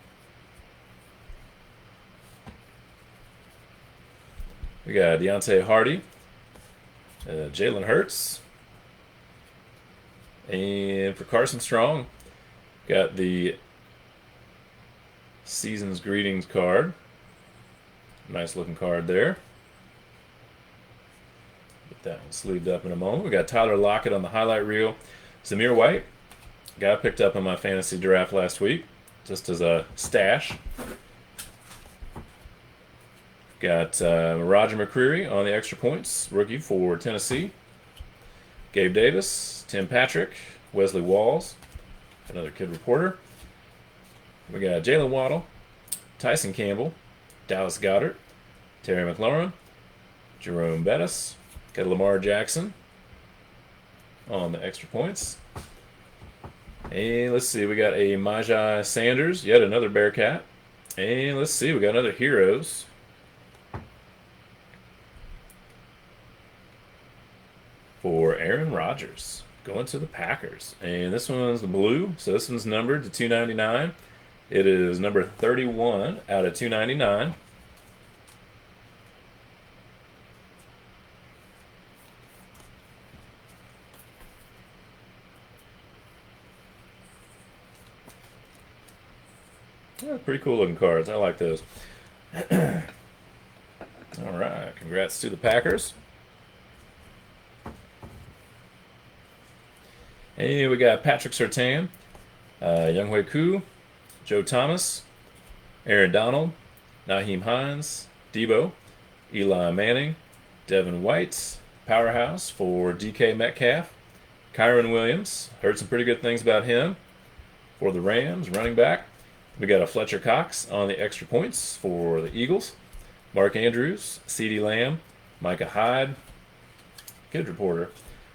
We got Deontay Hardy, Jalen Hurts, and for Carson Strong, got the Season's Greetings card. Nice looking card there. Get that one sleeved up in a moment. We got Tyler Lockett on the highlight reel. Zamir White, guy I picked up in my fantasy draft last week, just as a stash. Got Roger McCreary on the extra points, rookie for Tennessee. Gabe Davis, Tim Patrick, Wesley Walls, another Kid Reporter. We got Jalen Waddle, Tyson Campbell, Dallas Goedert, Terry McLaurin, Jerome Bettis. Got Lamar Jackson on the extra points. And let's see, we got a Majai Sanders, yet another Bearcat. And let's see, we got another Heroes. For Aaron Rodgers, going to the Packers. And this one's the blue, so this one's numbered to 299. It is number 31 out of 299. Yeah, pretty cool looking cards. I like those. All right, congrats to the Packers. And we got Patrick Surtain, Younghoe Koo, Joe Thomas, Aaron Donald, Nyheim Hines, Debo, Eli Manning, Devin White, Powerhouse for DK Metcalf, Kyron Williams. Heard some pretty good things about him for the Rams, running back. We got a Fletcher Cox on the extra points for the Eagles. Mark Andrews, CeeDee Lamb, Micah Hyde, Kid Reporter.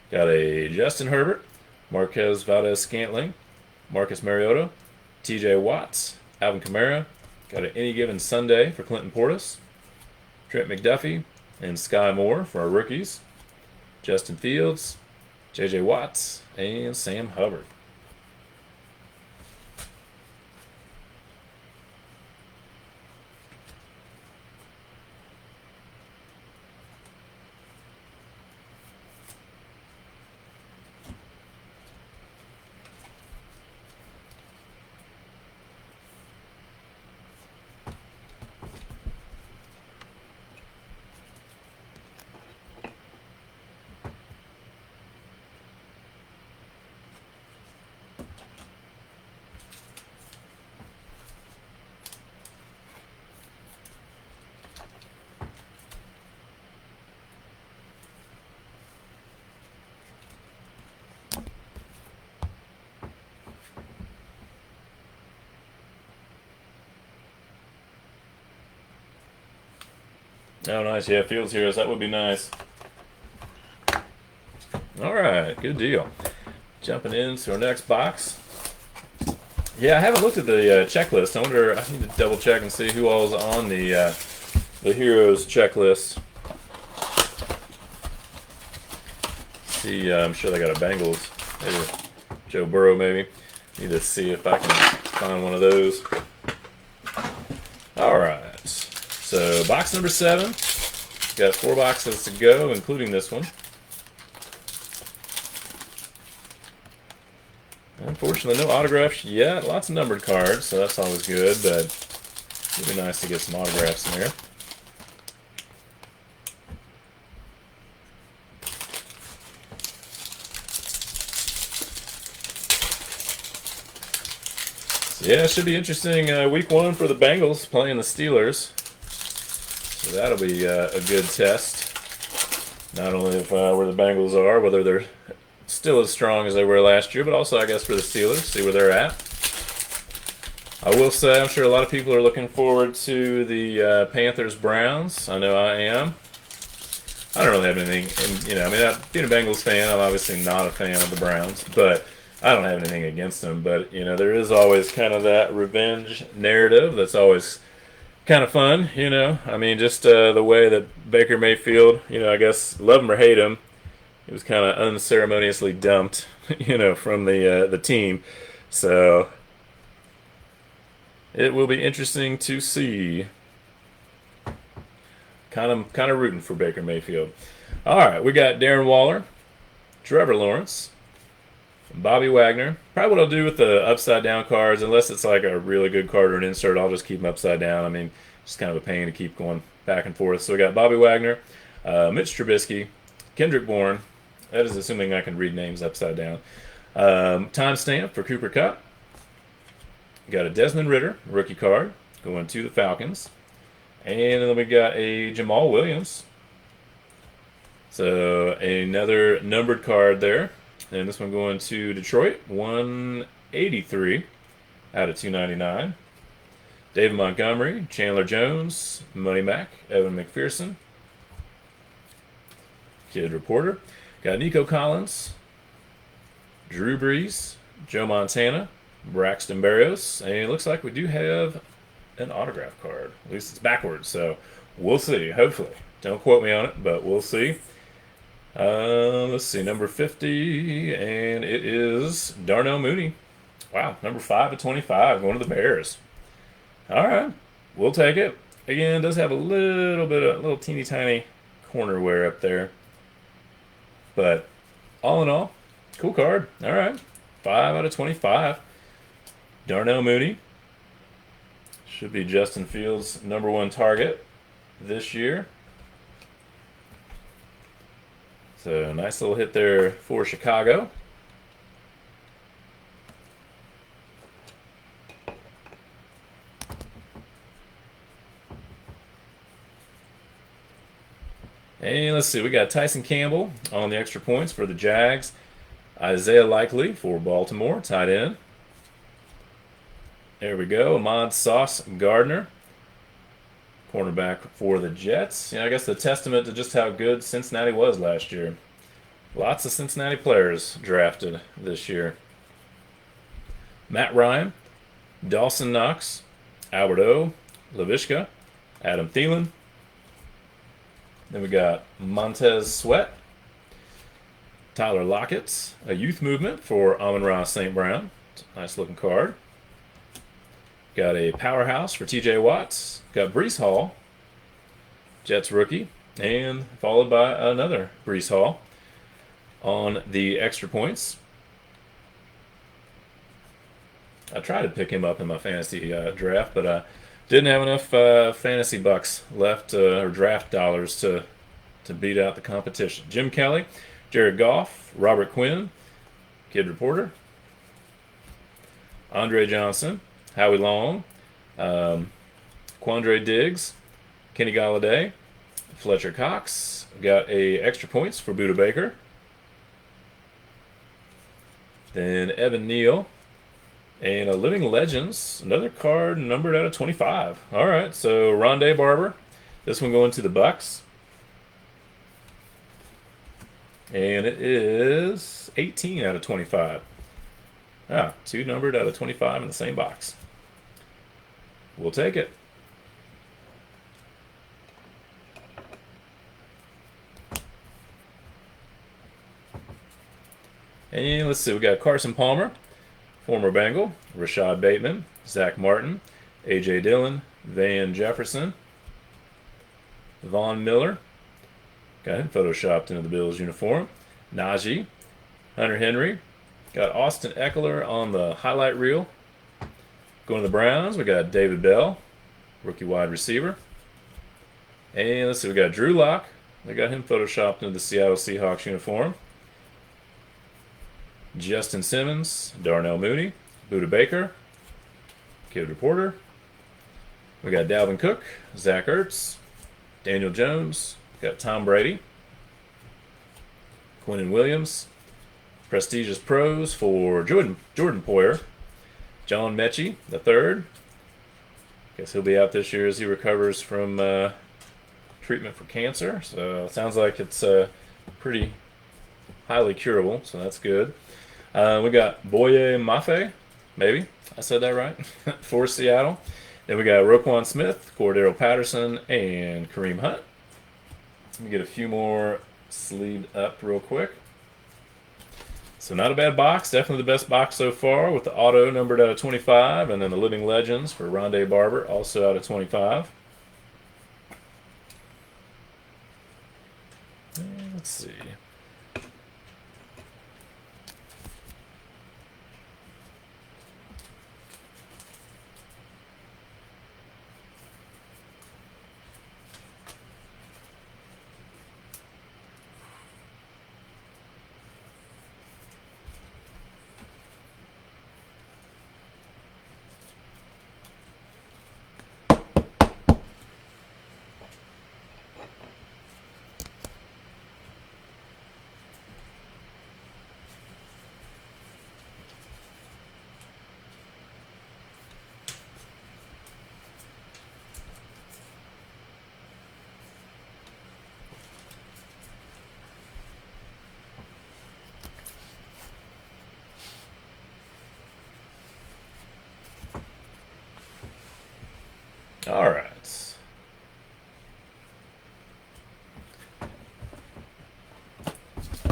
Got a Justin Herbert, Marquez Valdez-Scantling, Marcus Mariota, TJ Watts, Alvin Kamara. Got an Any Given Sunday for Clinton Portis, Trent McDuffie, and Sky Moore for our rookies. Justin Fields, JJ Watts, and Sam Hubbard. Oh, nice. Yeah, Fields Heroes. That would be nice. All right, good deal. Jumping into our next box. Yeah, I haven't looked at the checklist. I wonder, I need to double check and see who all's on the Heroes checklist. See, I'm sure they got a Bengals. Maybe Joe Burrow, maybe. Need to see if I can find one of those. All right. So, box number 7. Got 4 boxes to go, including this one. Unfortunately, no autographs yet. Lots of numbered cards, so that's always good, but it'd be nice to get some autographs in there. So yeah, it should be interesting. Week 1 for the Bengals playing the Steelers. So that'll be a good test. Not only of where the Bengals are, whether they're still as strong as they were last year, but also, I guess, for the Steelers, see where they're at. I will say, I'm sure a lot of people are looking forward to the Panthers-Browns. I know I am. I don't really have anything, being a Bengals fan, I'm obviously not a fan of the Browns, but I don't have anything against them. But, there is always kind of that revenge narrative that's always kind of fun, just the way that Baker Mayfield, I guess, love him or hate him, he was kind of unceremoniously dumped, from the team. So it will be interesting to see. Kind of rooting for Baker Mayfield. All right, we got Darren Waller, Trevor Lawrence, Bobby Wagner. Probably what I'll do with the upside down cards, unless it's like a really good card or an insert, I'll just keep them upside down. I mean, it's kind of a pain to keep going back and forth. So we got Bobby Wagner, Mitch Trubisky, Kendrick Bourne. That is assuming I can read names upside down. Timestamp for Cooper Kupp. Got a Desmond Ridder, rookie card, going to the Falcons. And then we got a Jamal Williams. So another numbered card there. And this one going to Detroit, 183 out of 299. David Montgomery, Chandler Jones, Money Mac, Evan McPherson, Kid Reporter. Got Nico Collins, Drew Brees, Joe Montana, Braxton Berrios, and it looks like we do have an autograph card. At least it's backwards, so we'll see. Hopefully, don't quote me on it, but we'll see. Let's see, number 50, and it is Darnell Mooney. Wow, number 5 of 25, going to the Bears. All right, we'll take it. Again, it does have a little teeny tiny corner wear up there, but all in all, cool card. All right, 5 out of 25. Darnell Mooney should be Justin Fields' #1 target this year. So nice little hit there for Chicago. And let's see, we got Tyson Campbell on the extra points for the Jags. Isaiah Likely for Baltimore, tight end. There we go. Ahmad Sauce Gardner, cornerback for the Jets. Yeah, I guess the testament to just how good Cincinnati was last year. Lots of Cincinnati players drafted this year. Matt Ryan, Dawson Knox, Albert O, Laviska, Adam Thielen. Then we got Montez Sweat, Tyler Lockett, a youth movement for Amon-Ra St. Brown. Nice looking card. Got a powerhouse for TJ Watts. Got Brees Hall, Jets rookie, and followed by another Brees Hall on the extra points. I tried to pick him up in my fantasy draft, but I didn't have enough fantasy bucks left or draft dollars to beat out the competition. Jim Kelly, Jared Goff, Robert Quinn, Kid Reporter, Andre Johnson, Howie Long, Quandre Diggs, Kenny Galladay, Fletcher Cox. Got a extra points for Buda Baker. Then Evan Neal. And a Living Legends, another card numbered out of 25. All right, so Rondé Barber. This one going to the Bucks. And it is 18 out of 25. Ah, 2 numbered out of 25 in the same box. We'll take it. And let's see, we got Carson Palmer, former Bengal, Rashad Bateman, Zach Martin, A.J. Dillon, Van Jefferson, Von Miller, got him photoshopped into the Bills uniform, Najee, Hunter Henry, got Austin Eckler on the highlight reel. Going to the Browns, we got David Bell, rookie wide receiver. And let's see, we got Drew Lock. They got him photoshopped into the Seattle Seahawks uniform. Justin Simmons, Darnell Mooney, Buda Baker, Kid Reporter. We got Dalvin Cook, Zach Ertz, Daniel Jones, got Tom Brady, Quinnen Williams, Prestigious Pros for Jordan Poyer, John Mechie III. Guess he'll be out this year as he recovers from treatment for cancer. So it sounds like it's pretty highly curable, so that's good. We got Boye Mafe, maybe I said that right, for Seattle. Then we got Roquan Smith, Cordero Patterson, and Kareem Hunt. Let me get a few more sleeved up real quick. So not a bad box, definitely the best box so far, with the auto numbered out of 25, and then the Living Legends for Rondé Barber, also out of 25. Let's see. All right.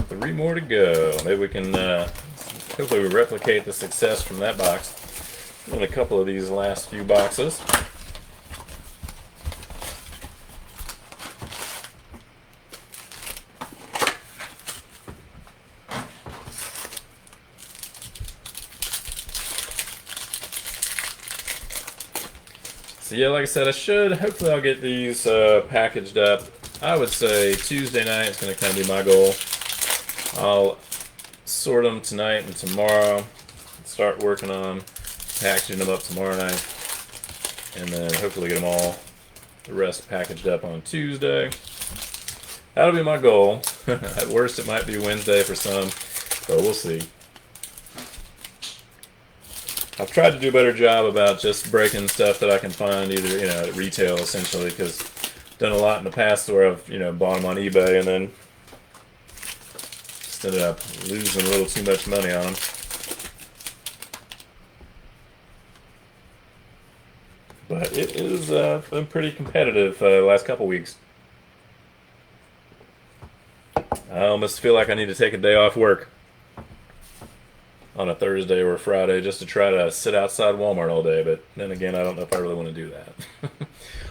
3 more to go. Maybe we can, hopefully we replicate the success from that box in a couple of these last few boxes. So yeah, like I said, hopefully I'll get these packaged up. I would say Tuesday night is going to kind of be my goal. I'll sort them tonight and tomorrow. Start working on packaging them up tomorrow night. And then hopefully get them all, the rest packaged up on Tuesday. That'll be my goal. At worst, it might be Wednesday for some, but we'll see. I've tried to do a better job about just breaking stuff that I can find either, at retail essentially, because I've done a lot in the past where I've, bought them on eBay and then just ended up losing a little too much money on them. But it is been pretty competitive the last couple weeks. I almost feel like I need to take a day off work on a Thursday or a Friday just to try to sit outside Walmart all day, but then again, I don't know if I really want to do that.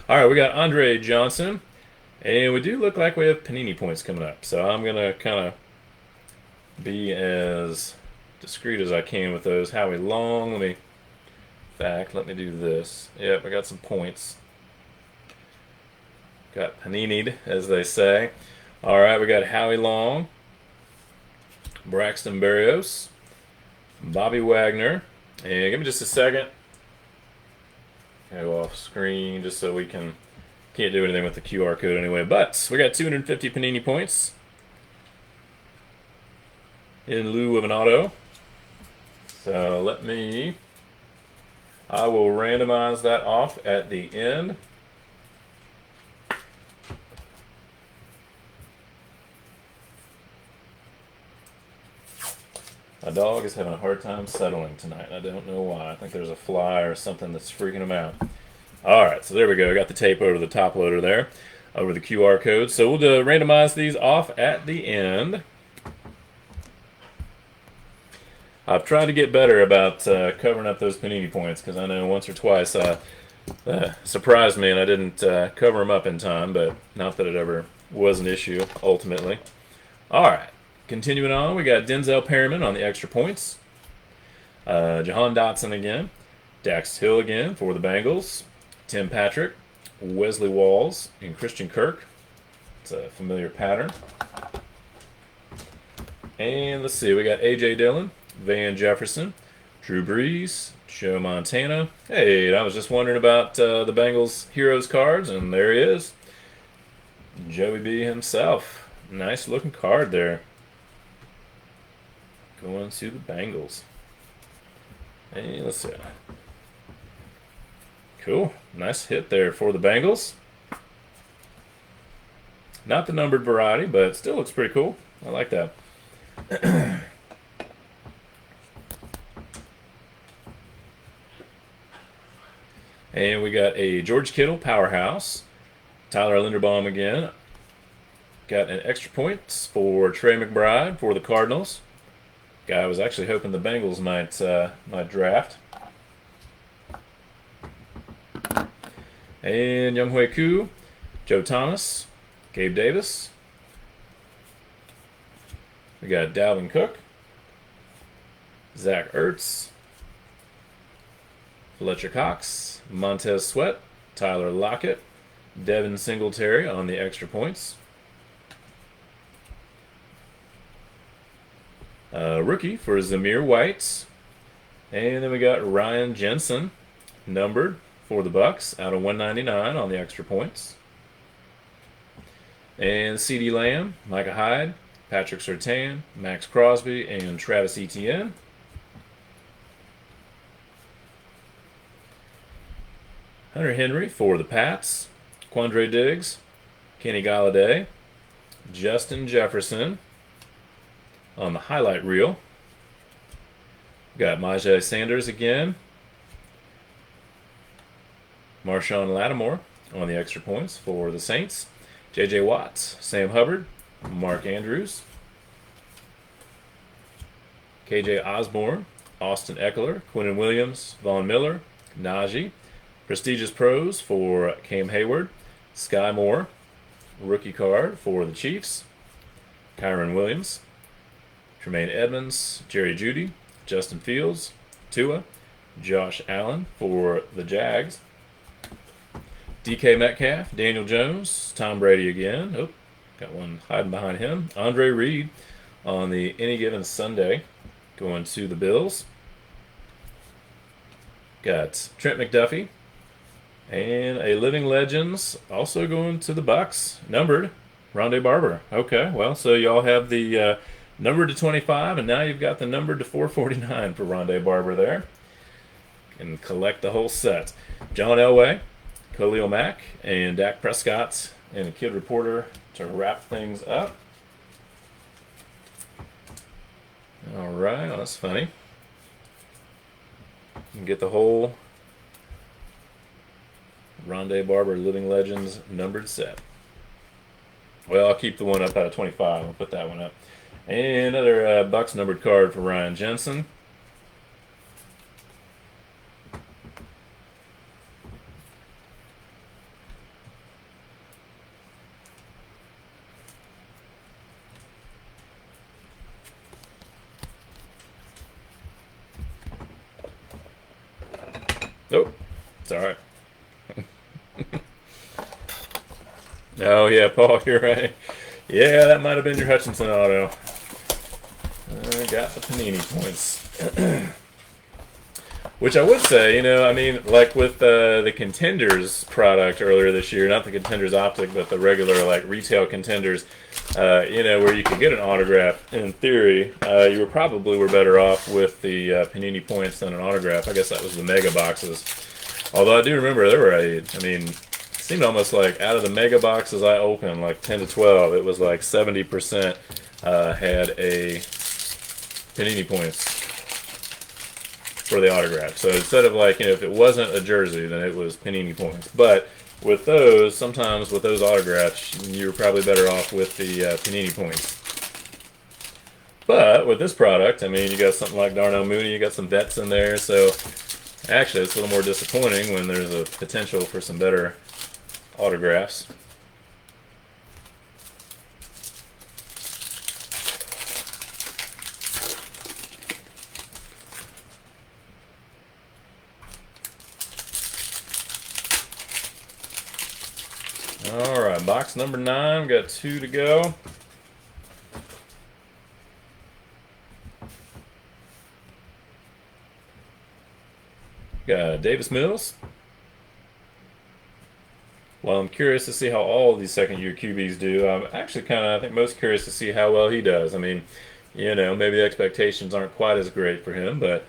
All right, we got Andre Johnson, and we do look like we have Panini points coming up, so I'm going to kind of be as discreet as I can with those. Howie Long, let me do this. Yep, I got some points. Got Panini'd, as they say. All right, we got Howie Long, Braxton Berrios, Bobby Wagner, and give me just a second. Go off screen just so we can't do anything with the QR code anyway. But we got 250 Panini points in lieu of an auto. So I will randomize that off at the end. My dog is having a hard time settling tonight. I don't know why. I think there's a fly or something that's freaking him out. All right, so there we go. I got the tape over the top loader there, over the QR code. So we'll randomize these off at the end. I've tried to get better about covering up those Panini points because I know once or twice surprised me and I didn't cover them up in time, but not that it ever was an issue ultimately. All right. Continuing on, we got Denzel Perryman on the extra points. Jahan Dotson again. Dax Hill again for the Bengals. Tim Patrick, Wesley Walls, and Christian Kirk. It's a familiar pattern. And let's see, we got A.J. Dillon, Van Jefferson, Drew Brees, Joe Montana. Hey, I was just wondering about the Bengals Heroes cards, and there he is. Joey B himself. Nice looking card there. Going to the Bengals. Hey, let's see. Cool. Nice hit there for the Bengals. Not the numbered variety, but still looks pretty cool. I like that. And we got a George Kittle powerhouse. Tyler Linderbaum again. Got an extra points for Trey McBride for the Cardinals. Guy was actually hoping the Bengals might draft. And Younghoe Koo, Joe Thomas, Gabe Davis. We got Dalvin Cook, Zach Ertz, Fletcher Cox, Montez Sweat, Tyler Lockett, Devin Singletary on the extra points. Rookie for Zamir White. And then we got Ryan Jensen, numbered for the Bucks, out of 199 on the extra points. And CeeDee Lamb, Micah Hyde, Patrick Surtain, Max Crosby, and Travis Etienne. Hunter Henry for the Pats, Quandre Diggs, Kenny Galladay, Justin Jefferson on the highlight reel. Got Myjai Sanders again. Marshawn Lattimore on the extra points for the Saints. J.J. Watts, Sam Hubbard, Mark Andrews, K.J. Osborne, Austin Eckler, Quinnen Williams, Von Miller, Najee. Prestigious Pros for Cam Hayward, Sky Moore. Rookie card for the Chiefs, Kyron Williams, Tremaine Edmonds, Jerry Jeudy, Justin Fields, Tua, Josh Allen for the Jags, DK Metcalf, Daniel Jones, Tom Brady again. Oh, got one hiding behind him. Andre Reed on the Any Given Sunday going to the Bills. Got Trent McDuffie and a Living Legends also going to the Bucks. Numbered, Rondé Barber. Okay, well, so y'all have the numbered to 25, and now you've got the numbered to 449 for Rondé Barber there. And collect the whole set. John Elway, Khalil Mack, and Dak Prescott, and a Kid Reporter to wrap things up. All right, well, that's funny. You can get the whole Rondé Barber Living Legends numbered set. Well, I'll keep the one up out of 25. I'll put that one up. And another Bucks numbered card for Ryan Jensen. Nope, it's all right. Oh, yeah, Paul, you're right. Yeah, that might have been your Hutchinson auto. I got the Panini points. Which I would say, I mean, like with the Contenders product earlier this year, not the Contenders Optic, but the regular, like, retail Contenders, where you could get an autograph, in theory, you probably were better off with the Panini points than an autograph. I guess that was the mega boxes. Although I do remember there were, it seemed almost like out of the mega boxes I opened, like 10 to 12, it was like 70% had a Panini points for the autograph. So instead of like, if it wasn't a jersey, then it was Panini points. But with those, sometimes with those autographs, you're probably better off with the Panini points. But with this product, I mean, you got something like Darnell Mooney, you got some vets in there, so actually it's a little more disappointing when there's a potential for some better autographs. All right, box number 9. Got 2 to go. Got Davis Mills. Well, I'm curious to see how all of these second-year QBs do. I'm actually I think, most curious to see how well he does. I mean, maybe the expectations aren't quite as great for him, but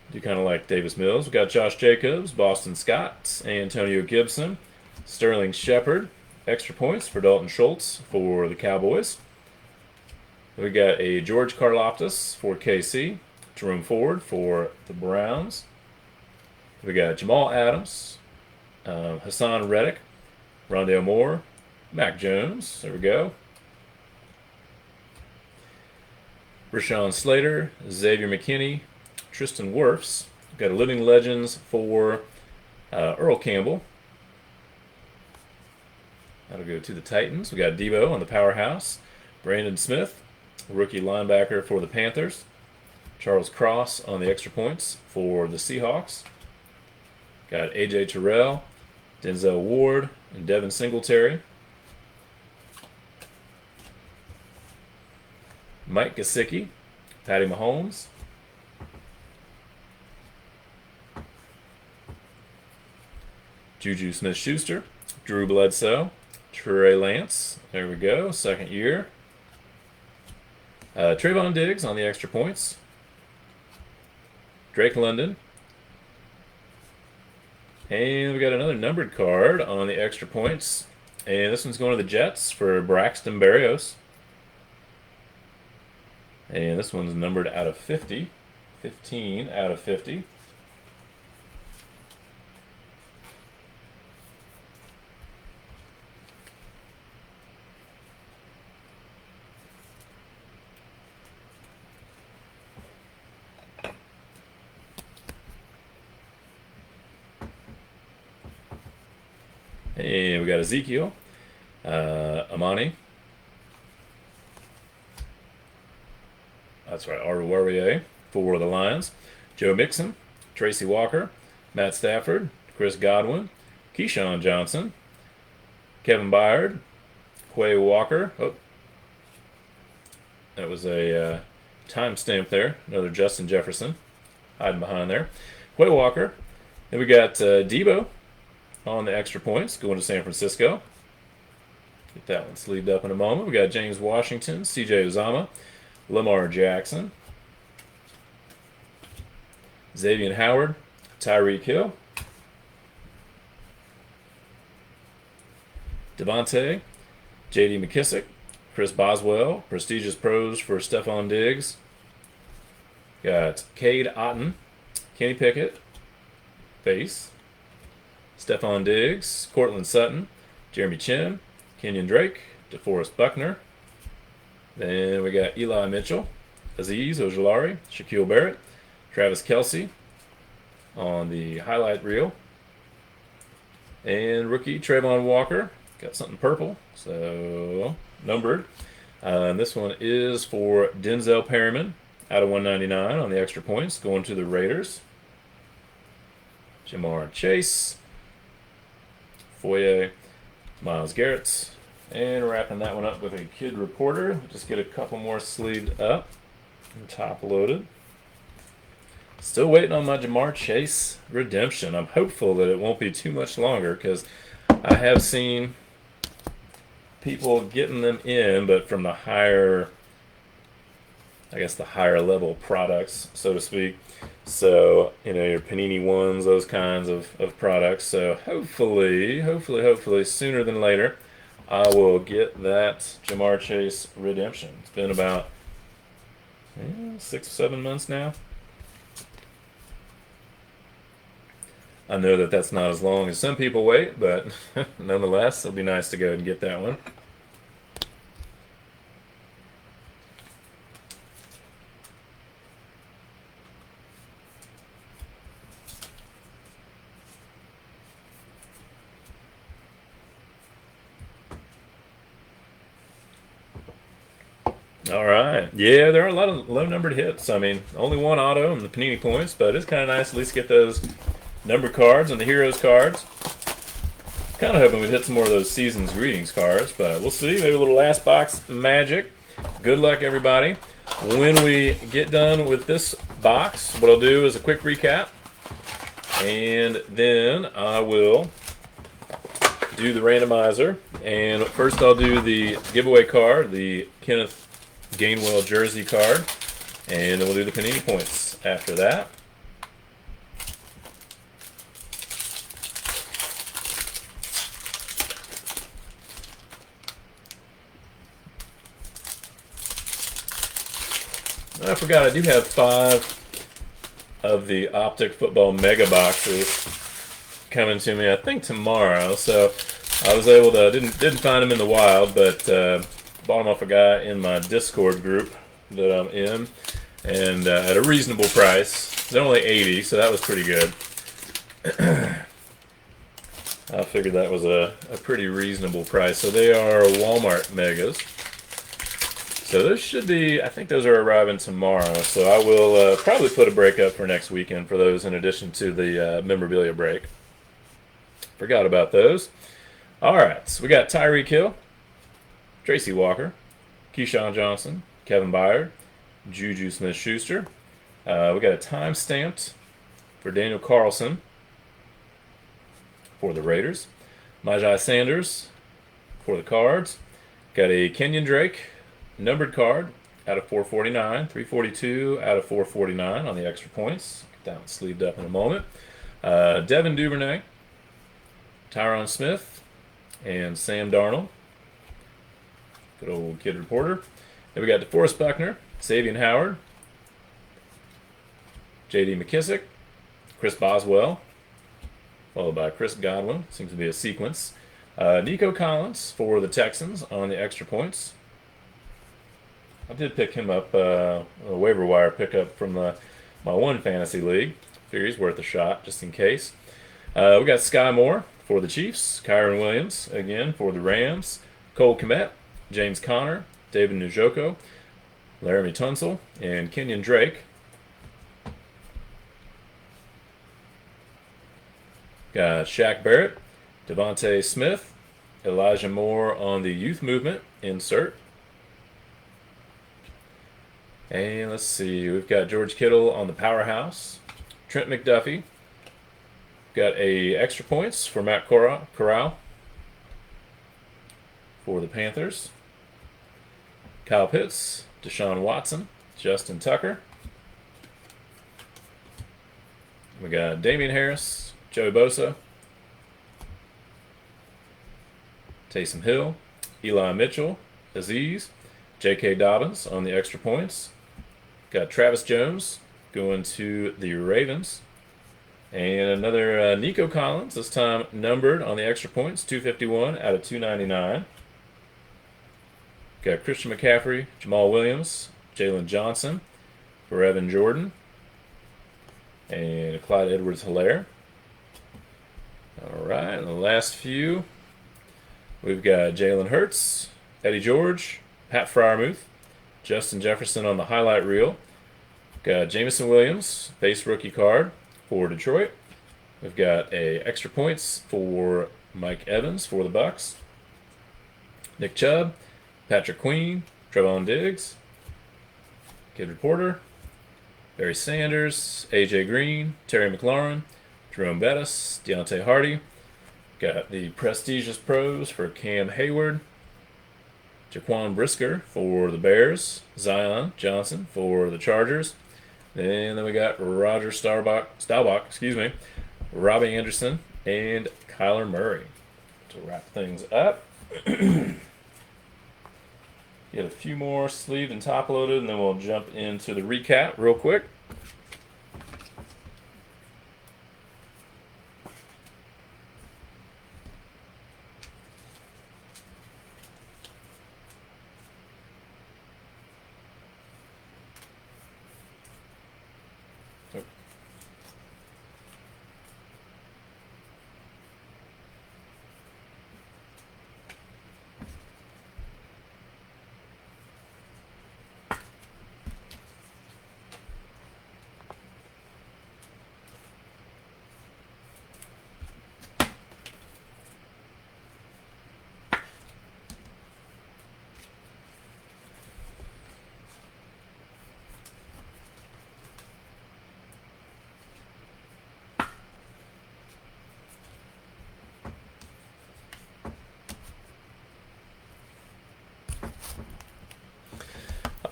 I do kind of like Davis Mills. We got Josh Jacobs, Boston Scott, Antonio Gibson, Sterling Shepard, extra points for Dalton Schultz for the Cowboys. We got a George Karlaftis for KC, Jerome Ford for the Browns. We got Jamal Adams, Hassan Reddick, Rondale Moore, Mac Jones, there we go. Rashawn Slater, Xavier McKinney, Tristan Wirfs. We've got a Living Legends for Earl Campbell. That'll go to the Titans. We got Debo on the Powerhouse. Brandon Smith, rookie linebacker for the Panthers. Charles Cross on the extra points for the Seahawks. Got A.J. Terrell, Denzel Ward, and Devin Singletary. Mike Gesicki, Patty Mahomes. Juju Smith-Schuster, Drew Bledsoe, Trey Lance. There we go, second year. Trayvon Diggs on the extra points. Drake London. And we got another numbered card on the extra points. And this one's going to the Jets for Braxton Berrios. And this one's numbered out of 50. 15 out of 50. And we got Ezekiel, Amani. That's right, Arwarier for the Lions. Joe Mixon, Tracy Walker, Matt Stafford, Chris Godwin, Keyshawn Johnson, Kevin Byard, Quay Walker. Oh, that was a timestamp there. Another Justin Jefferson hiding behind there. Quay Walker. Then we got Debo on the extra points going to San Francisco. Get that one sleeved up in a moment. We got James Washington, CJ Uzama, Lamar Jackson, Xavier Howard, Tyreek Hill, Devontae, J.D. McKissick, Chris Boswell, prestigious pros for Stephon Diggs. Got Cade Otton, Kenny Pickett, base, Stephon Diggs, Cortland Sutton, Jeremy Chin, Kenyon Drake, DeForest Buckner. Then we got Eli Mitchell, Azeez Ojulari, Shaquille Barrett, Travis Kelce on the highlight reel, and rookie Trayvon Walker. Got something purple, so numbered. And this one is for Denzel Perryman out of 199 on the extra points, going to the Raiders. Jamar Chase, Foye, Myles Garrett, and wrapping that one up with a kid reporter. Just get a couple more sleeved up and top loaded. Still waiting on my Jamar Chase redemption. I'm hopeful that it won't be too much longer because I have seen people getting them in, but from the higher, I guess the higher level products, so to speak. So, your Panini ones, those kinds of products. So hopefully, sooner than later, I will get that Jamar Chase redemption. It's been about 6 or 7 months now. I know that that's not as long as some people wait, but nonetheless, it'll be nice to go ahead and get that one. All right. Yeah, there are a lot of low-numbered hits. I mean, only one auto and the Panini points, but it's kind of nice at least get those numbered cards and the Heroes cards. Kind of hoping we'd hit some more of those Season's Greetings cards, but we'll see. Maybe a little last box magic. Good luck, everybody. When we get done with this box, what I'll do is a quick recap, and then I will do the randomizer. And first I'll do the giveaway card, the Kenneth Gainwell jersey card, and then we'll do the Panini points after that. I forgot I do have 5 of the Optic Football Mega Boxes coming to me, I think tomorrow. So I was able to didn't find them in the wild, but bought them off a guy in my Discord group that I'm in, and at a reasonable price. They're only $80, so that was pretty good. I figured that was a pretty reasonable price. So they are Walmart Megas. So those should be, I think those are arriving tomorrow. So I will probably put a break up for next weekend for those in addition to the memorabilia break. Forgot about those. All right, so we got Tyreek Hill, Tracy Walker, Keyshawn Johnson, Kevin Byard, Juju Smith-Schuster. We got a time stamped for Daniel Carlson for the Raiders. Majai Sanders for the Cards. Got a Kenyon Drake numbered card out of 449, 342 out of 449 on the extra points. Get that one sleeved up in a moment. Devin Duvernay, Tyron Smith, and Sam Darnold. Good old kid reporter. Then we got DeForest Buckner, Xavier Howard, J.D. McKissick, Chris Boswell, followed by Chris Godwin. Seems to be a sequence. Nico Collins for the Texans on the extra points. I did pick him up, a waiver wire pickup from my one fantasy league. Figure he's worth a shot, just in case. We got Sky Moore for the Chiefs. Kyron Williams, again, for the Rams. Cole Kmet, James Conner, David Njoku, Laramie Tunsil, and Kenyon Drake. Got Shaq Barrett, Devontae Smith, Elijah Moore on the youth movement insert. And let's see, we've got George Kittle on the powerhouse. Trent McDuffie. Got a extra points for Matt Corral for the Panthers. Kyle Pitts, Deshaun Watson, Justin Tucker. We got Damian Harris, Joey Bosa, Taysom Hill, Eli Mitchell, Aziz, J.K. Dobbins on the extra points. Got Travis Jones going to the Ravens. And another Nico Collins, this time numbered on the extra points, 251 out of 299. Got Christian McCaffrey, Jamal Williams, Jalen Johnson for Evan Jordan, and Clyde Edwards-Helaire. All right, and the last few, we've got Jalen Hurts, Eddie George, Pat Freiermuth, Justin Jefferson on the highlight reel. Got Jameson Williams, base rookie card for Detroit. We've got a extra points for Mike Evans for the Bucks. Nick Chubb, Patrick Queen, Trevon Diggs, Kid Reporter, Barry Sanders, AJ Green, Terry McLaurin, Jerome Bettis, Deontay Hardy. Got the prestigious pros for Cam Hayward, Jaquan Brisker for the Bears, Zion Johnson for the Chargers, and then we got Roger Staubach, Robbie Anderson, and Kyler Murray to wrap things up. Get a few more sleeved and top loaded, and then we'll jump into the recap real quick.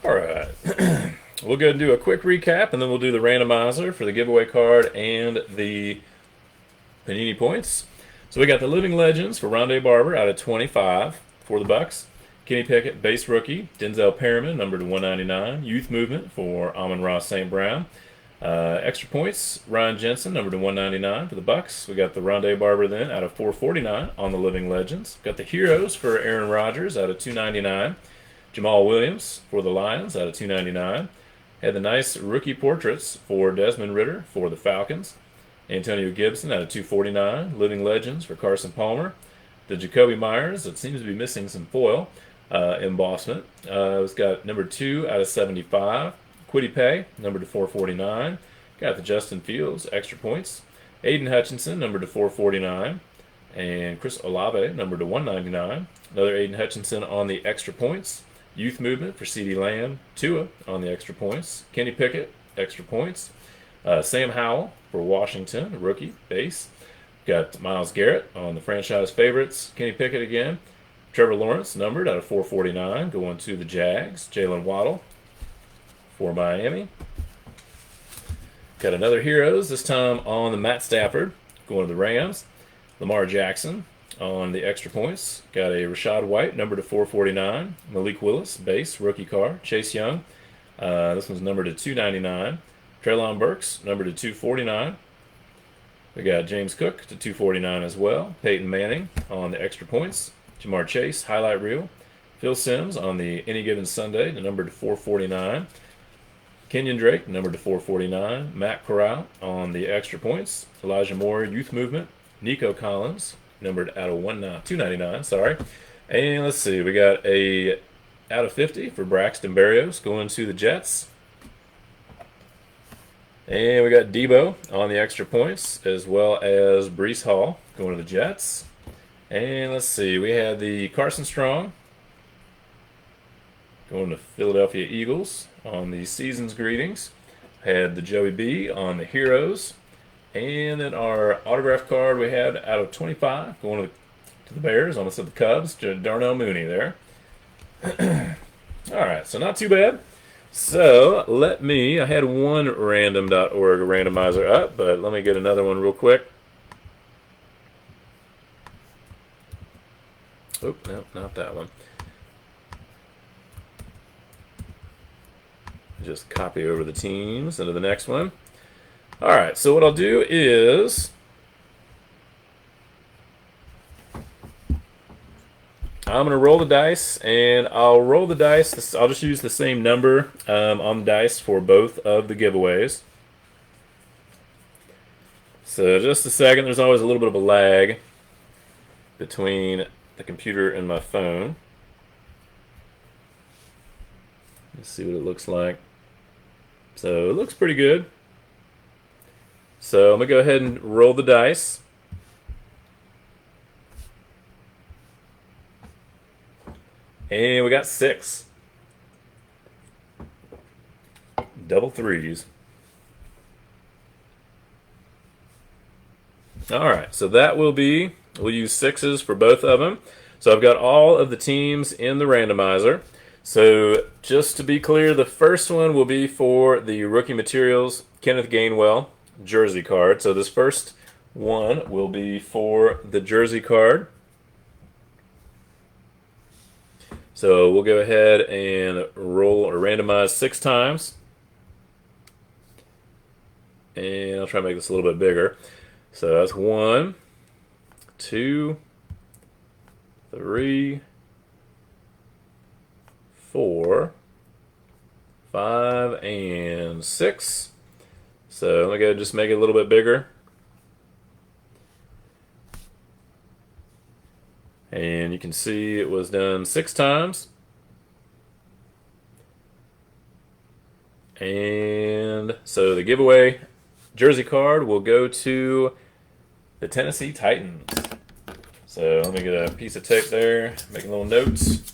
All right. We'll go and do a quick recap, and then we'll do the randomizer for the giveaway card and the Panini points. So we got the Living Legends for Rondé Barber out of 25 for the Bucks. Kenny Pickett, base rookie. Denzel Perryman, numbered to 199. Youth Movement for Amon-Ra St. Brown. Extra points, Ryan Jensen, numbered to 199 for the Bucks. We got the Rondé Barber then out of 449 on the Living Legends. Got the Heroes for Aaron Rodgers out of 299. Jamal Williams for the Lions out of 299. Had the nice rookie portraits for Desmond Ridder for the Falcons. Antonio Gibson out of 249. Living Legends for Carson Palmer. The Jacoby Myers, that seems to be missing some foil embossment. It's got number 2 out of 75. Kwity Paye, numbered to 449. Got the Justin Fields, extra points. Aiden Hutchinson, numbered to 449. And Chris Olave, numbered to 199. Another Aiden Hutchinson on the extra points. Youth Movement for CeeDee Lamb. Tua on the extra points. Kenny Pickett, extra points. Sam Howell for Washington, rookie, base. Got Myles Garrett on the franchise favorites. Kenny Pickett again. Trevor Lawrence, numbered out of 449, going to the Jags. Jalen Waddle for Miami. Got another Heroes, this time on the Matt Stafford, going to the Rams. Lamar Jackson on the extra points. Got a Rashad White, numbered to 449. Malik Willis, base, rookie card. Chase Young, this one's numbered to 299. Treylon Burks, numbered to 249. We got James Cook to 249 as well. Peyton Manning on the extra points. Jamar Chase, highlight reel. Phil Simms on the Any Given Sunday, the number to 449. Kenyon Drake, number to 449. Matt Corral on the extra points. Elijah Moore, Youth Movement. Nico Collins, numbered out of 299. Sorry. And let's see, we got a out of 50 for Braxton Berrios going to the Jets. And we got Debo on the extra points, as well as Breece Hall going to the Jets. And let's see, we had the Carson Strong going to Philadelphia Eagles on the season's greetings. Had the Joey B on the Heroes. And then our autograph card we had out of 25 going to the Bears, almost at the Cubs, Darnell Mooney there. All right, so not too bad. So I had one random.org randomizer up, but let me get another one real quick. Oh, no, not that one. Just copy over the teams into the next one. All right, so what I'll do is I'm going to roll the dice, and I'll roll the dice. I'll just use the same number on the dice for both of the giveaways. So just a second. There's always a little bit of a lag between the computer and my phone. Let's see what it looks like. So it looks pretty good. So I'm going to go ahead and roll the dice. And we got 6. Double threes. All right, so we'll use 6s for both of them. So I've got all of the teams in the randomizer. So just to be clear, the first one will be for the Rookie Materials Kenneth Gainwell jersey card. So this first one will be for the jersey card. So we'll go ahead and roll or randomize 6 times. And I'll try to make this a little bit bigger. So that's 1, 2, 3, 4, 5, and 6. So I'm going to go ahead and just make it a little bit bigger. And you can see it was done 6 times. And so the giveaway jersey card will go to the Tennessee Titans. So let me get a piece of tape there, making little notes.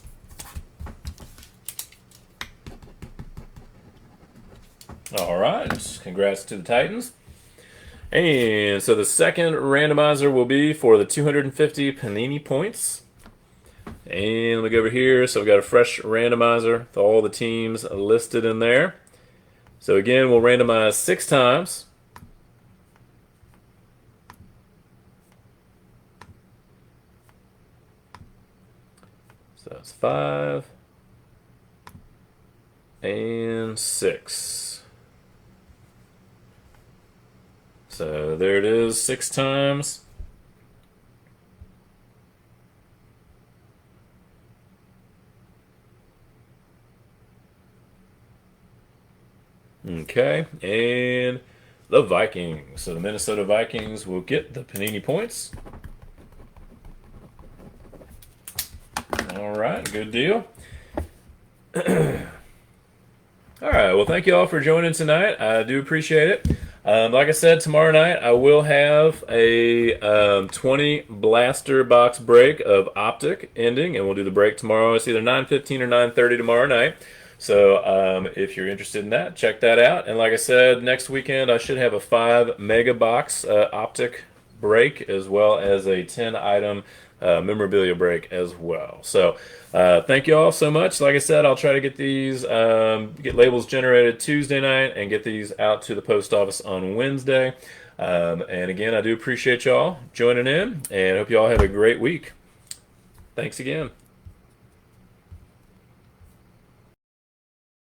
All right, congrats to the Titans. And so the second randomizer will be for the 250 Panini points. And let me go over here. So we've got a fresh randomizer with all the teams listed in there. So again, we'll randomize 6 times. So that's 5 and 6. So there it is, 6 times. Okay, and the Vikings. So the Minnesota Vikings will get the Panini points. All right, good deal. All right, well, thank you all for joining tonight. I do appreciate it. Like I said, tomorrow night I will have a 20 blaster box break of Optic ending, and we'll do the break tomorrow. It's either 9:15 or 9:30 tomorrow night. So if you're interested in that, check that out. And like I said, next weekend I should have a 5 mega box Optic break, as well as a 10 item memorabilia break as well. So thank you all so much. Like I said, I'll try to get these get labels generated Tuesday night and get these out to the post office on Wednesday. And again, I do appreciate y'all joining in, and hope you all have a great week. Thanks again.